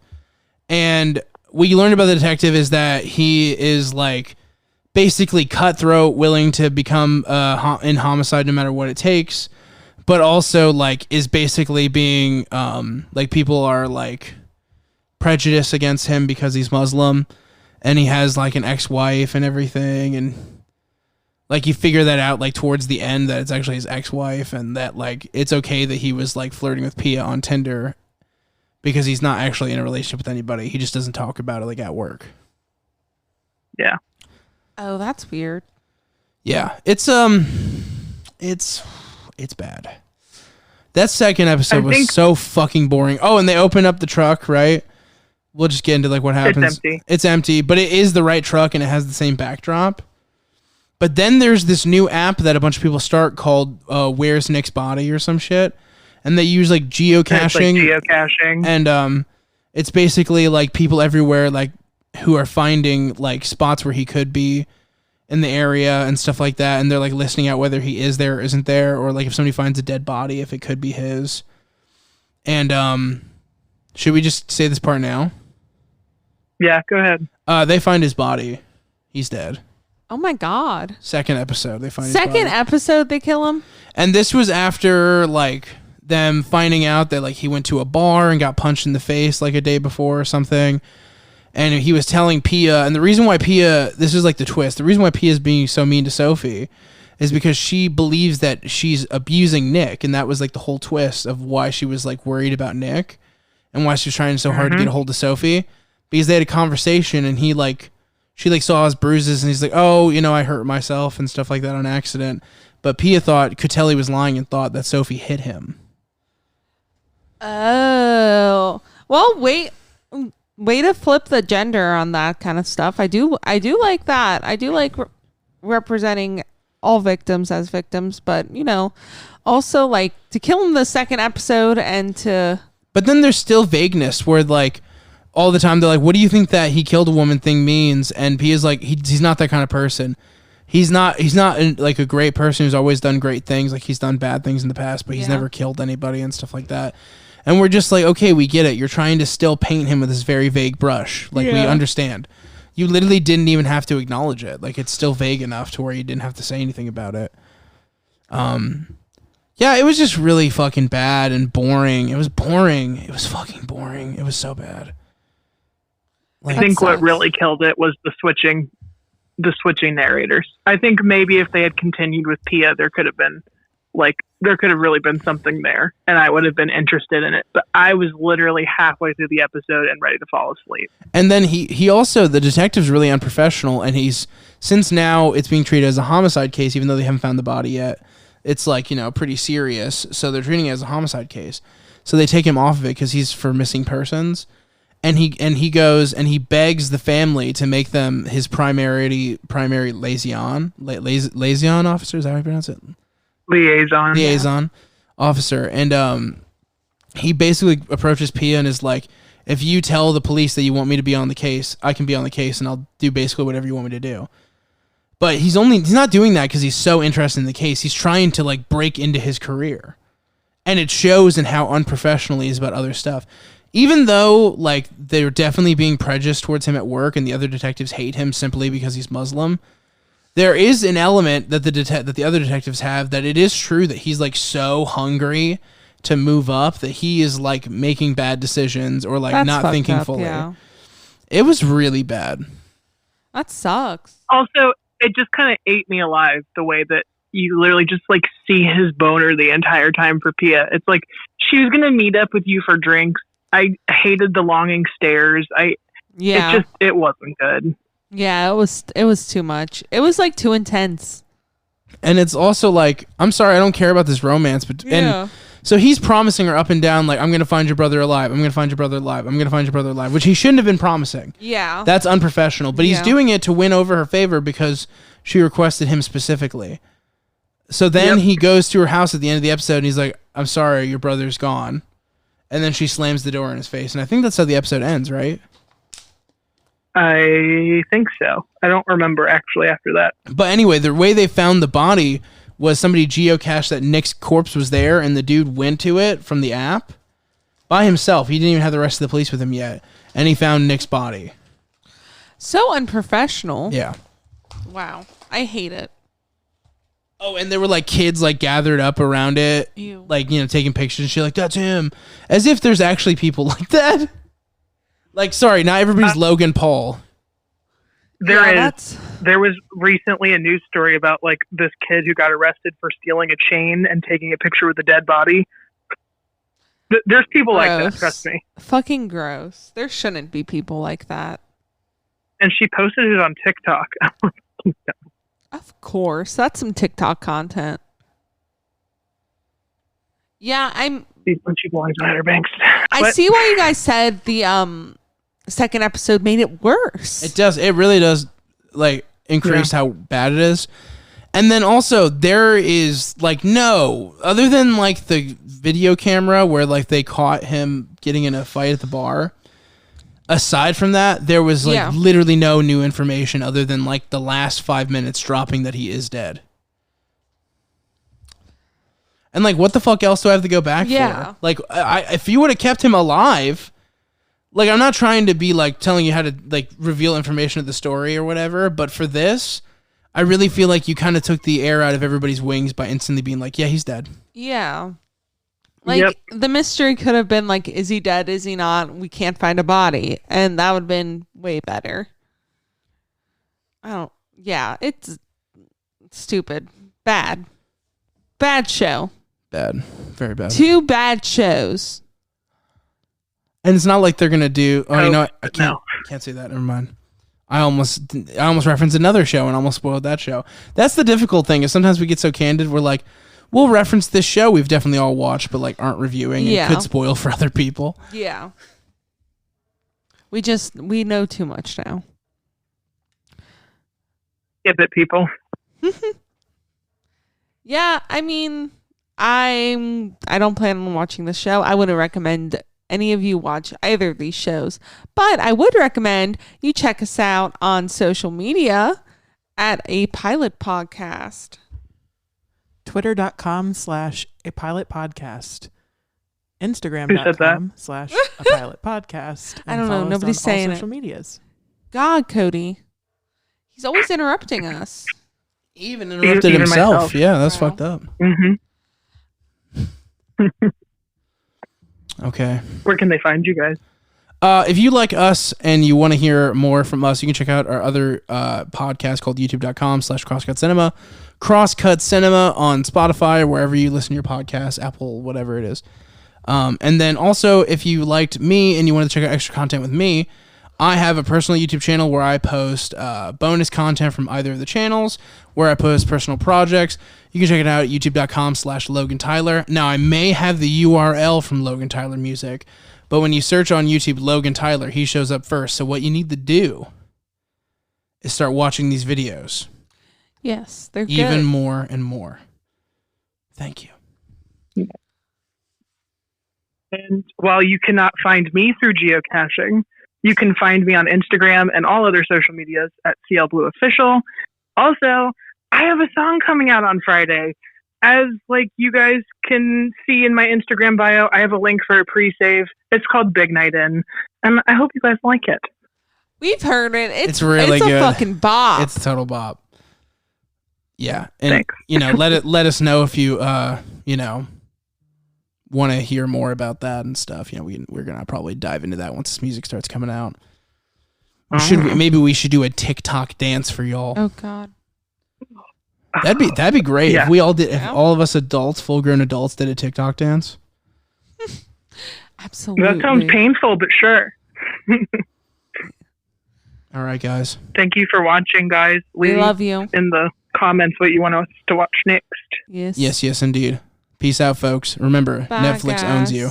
And what you learned about the detective is that he is like... basically cutthroat, willing to become in homicide no matter what it takes, but also like is basically being like people are like prejudiced against him because he's Muslim, and he has like an ex-wife and everything, and like you figure that out like towards the end that it's actually his ex-wife, and that like it's okay that he was like flirting with Pia on Tinder because he's not actually in a relationship with anybody. He just doesn't talk about it like at work. Yeah. Oh, that's weird. Yeah, it's bad. That second episode was so fucking boring. Oh, and they open up the truck, right? We'll just get into like what happens. It's empty. It's empty, but it is the right truck and it has the same backdrop. But then there's this new app that a bunch of people start called "Where's Nick's Body" or some shit, and they use like geocaching. And it's basically like people everywhere like who are finding like spots where he could be in the area and stuff like that, and they're like listing out whether he is there or isn't there, or like if somebody finds a dead body, if it could be his. And should we just say this part now? Yeah, go ahead. They find his body. He's dead. Oh my god. Second episode, they find his body. Second episode, they kill him? And this was after like them finding out that like he went to a bar and got punched in the face like a day before or something. And he was telling Pia, and the reason why Pia, this is like the twist, the reason why Pia is being so mean to Sophie is because she believes that she's abusing Nick, and that was like the whole twist of why she was like worried about Nick and why she was trying so hard to get a hold of Sophie, because they had a conversation and she like saw his bruises and he's like, oh, you know, I hurt myself and stuff like that on accident. But Pia could tell he was lying and thought that Sophie hit him. Oh. Well, way to flip the gender on that kind of stuff. I do like that. I do like representing all victims as victims, but you know, also like to kill him the second episode and to. But then there's still vagueness where like all the time they're like, "What do you think that he killed a woman thing means?" And Pia's like, "He's not that kind of person. He's not like a great person who's always done great things. Like he's done bad things in the past, but he's never killed anybody and stuff like that." And we're just like, okay, we get it. You're trying to still paint him with this very vague brush. Like, we understand. You literally didn't even have to acknowledge it. Like, it's still vague enough to where you didn't have to say anything about it. Yeah, it was just really fucking bad and boring. It was boring. It was fucking boring. It was so bad. Like, I think what really killed it was the switching narrators. I think maybe if they had continued with Pia, there could have really been something there, and I would have been interested in it. But I was literally halfway through the episode and ready to fall asleep. And then he also, the detective's really unprofessional, and since now it's being treated as a homicide case, even though they haven't found the body yet, it's like, you know, pretty serious. So they're treating it as a homicide case. So they take him off of it because he's for missing persons. And he goes and he begs the family to make them his primary liaison officer. Is that how you pronounce it? Liaison officer. And he basically approaches Pia and is like, if you tell the police that you want me to be on the case, I can be on the case and I'll do basically whatever you want me to do. But he's not doing that because he's so interested in the case. He's trying to like break into his career. And it shows in how unprofessional he is about other stuff. Even though like they're definitely being prejudiced towards him at work and the other detectives hate him simply because he's Muslim, there is an element that the other detectives have that it is true that he's like so hungry to move up that he is like making bad decisions or like not thinking fully. Yeah. It was really bad. That sucks. Also, it just kind of ate me alive the way that you literally just like see his boner the entire time for Pia. It's like she was gonna meet up with you for drinks. I hated the longing stares. It wasn't good. Yeah, it was too much. It was like too intense. And it's also like, I'm sorry, I don't care about this romance, but and so he's promising her up and down, like, I'm gonna find your brother alive. I'm gonna find your brother alive. I'm gonna find your brother alive, which he shouldn't have been promising. Yeah, that's unprofessional. But he's doing it to win over her favor because she requested him specifically. So then he goes to her house at the end of the episode and he's like, I'm sorry, your brother's gone. And then she slams the door in his face. And I think that's how the episode ends, right? I think so. I don't remember actually after that. But anyway, the way they found the body was somebody geocached that Nick's corpse was there and the dude went to it from the app by himself. He didn't even have the rest of the police with him yet. And he found Nick's body. So unprofessional. Yeah. Wow. I hate it. Oh, and there were like kids like gathered up around it, like, you know, taking pictures and shit, like, that's him. As if there's actually people like that. Like, sorry, not everybody's Logan Paul. There was recently a news story about like this kid who got arrested for stealing a chain and taking a picture with a dead body. There's people like that, trust me. Fucking gross. There shouldn't be people like that. And she posted it on TikTok. Of course. That's some TikTok content. Yeah, I see why you guys said the second episode made it worse. It does. It really does, like, increase how bad it is. And then also there is like other than like the video camera where like they caught him getting in a fight at the bar. Aside from that, there was like literally no new information other than like the last 5 minutes dropping that he is dead. And like, what the fuck else do I have to go back for? Like, if you would have kept him alive, like, I'm not trying to be like telling you how to like reveal information of the story or whatever, but for this, I really feel like you kind of took the air out of everybody's wings by instantly being like, yeah, he's dead. Yeah. Like, the mystery could have been like, is he dead? Is he not? We can't find a body. And that would have been way better. It's stupid. Bad show. Bad. Very bad. 2 bad shows. And it's not like they're going to do, you know what? I can't say that. Never mind. I almost referenced another show and almost spoiled that show. That's the difficult thing is sometimes we get so candid. We're like, we'll reference this show we've definitely all watched, but like aren't reviewing and could spoil for other people. Yeah. We know too much now. Get it, people. Yeah, I mean, I don't plan on watching the show. I wouldn't recommend any of you watch either of these shows, but I would recommend you check us out on social media at A Pilot Podcast. Twitter.com/apilotpodcast. Instagram.com/apilotpodcast. I don't know. Nobody's saying social medias. God, Cody. He's always interrupting us. Even interrupted himself. Myself. Yeah, that's fucked up. Mm-hmm. Okay. Where can they find you guys? If you like us and you want to hear more from us, you can check out our other podcast called youtube.com/crosscut cinema. Crosscut Cinema on Spotify or wherever you listen to your podcasts, Apple, whatever it is. And then also, if you liked me and you wanted to check out extra content with me, I have a personal YouTube channel where I post bonus content from either of the channels, where I post personal projects. You can check it out at youtube.com/Logan Tyler. Now, I may have the URL from Logan Tyler Music, but when you search on YouTube Logan Tyler, he shows up first. So what you need to do is start watching these videos. Yes, they're even good. More and more. Thank you. And while you cannot find me through geocaching, you can find me on Instagram and all other social medias at CLBlueOfficial. Also, I have a song coming out on Friday. As like you guys can see in my Instagram bio, I have a link for a pre-save. It's called Big Night In, and I hope you guys like it. We've heard it. It's really good. It's a fucking bop. It's a total bop. Yeah, and thanks. let us know if you want to hear more about that and stuff. We're gonna probably dive into that once this music starts coming out. Maybe we should do a TikTok dance for y'all. Oh God. That'd be great Yeah. if we all did. If all of us adults, full grown adults, did a TikTok dance. Absolutely. That sounds painful, but sure. All right, guys. Thank you for watching, guys. We Leave love you. in the comments what you want us to watch next. Yes. Yes, indeed. Peace out, folks. Remember, Bye, Netflix owns guys. you.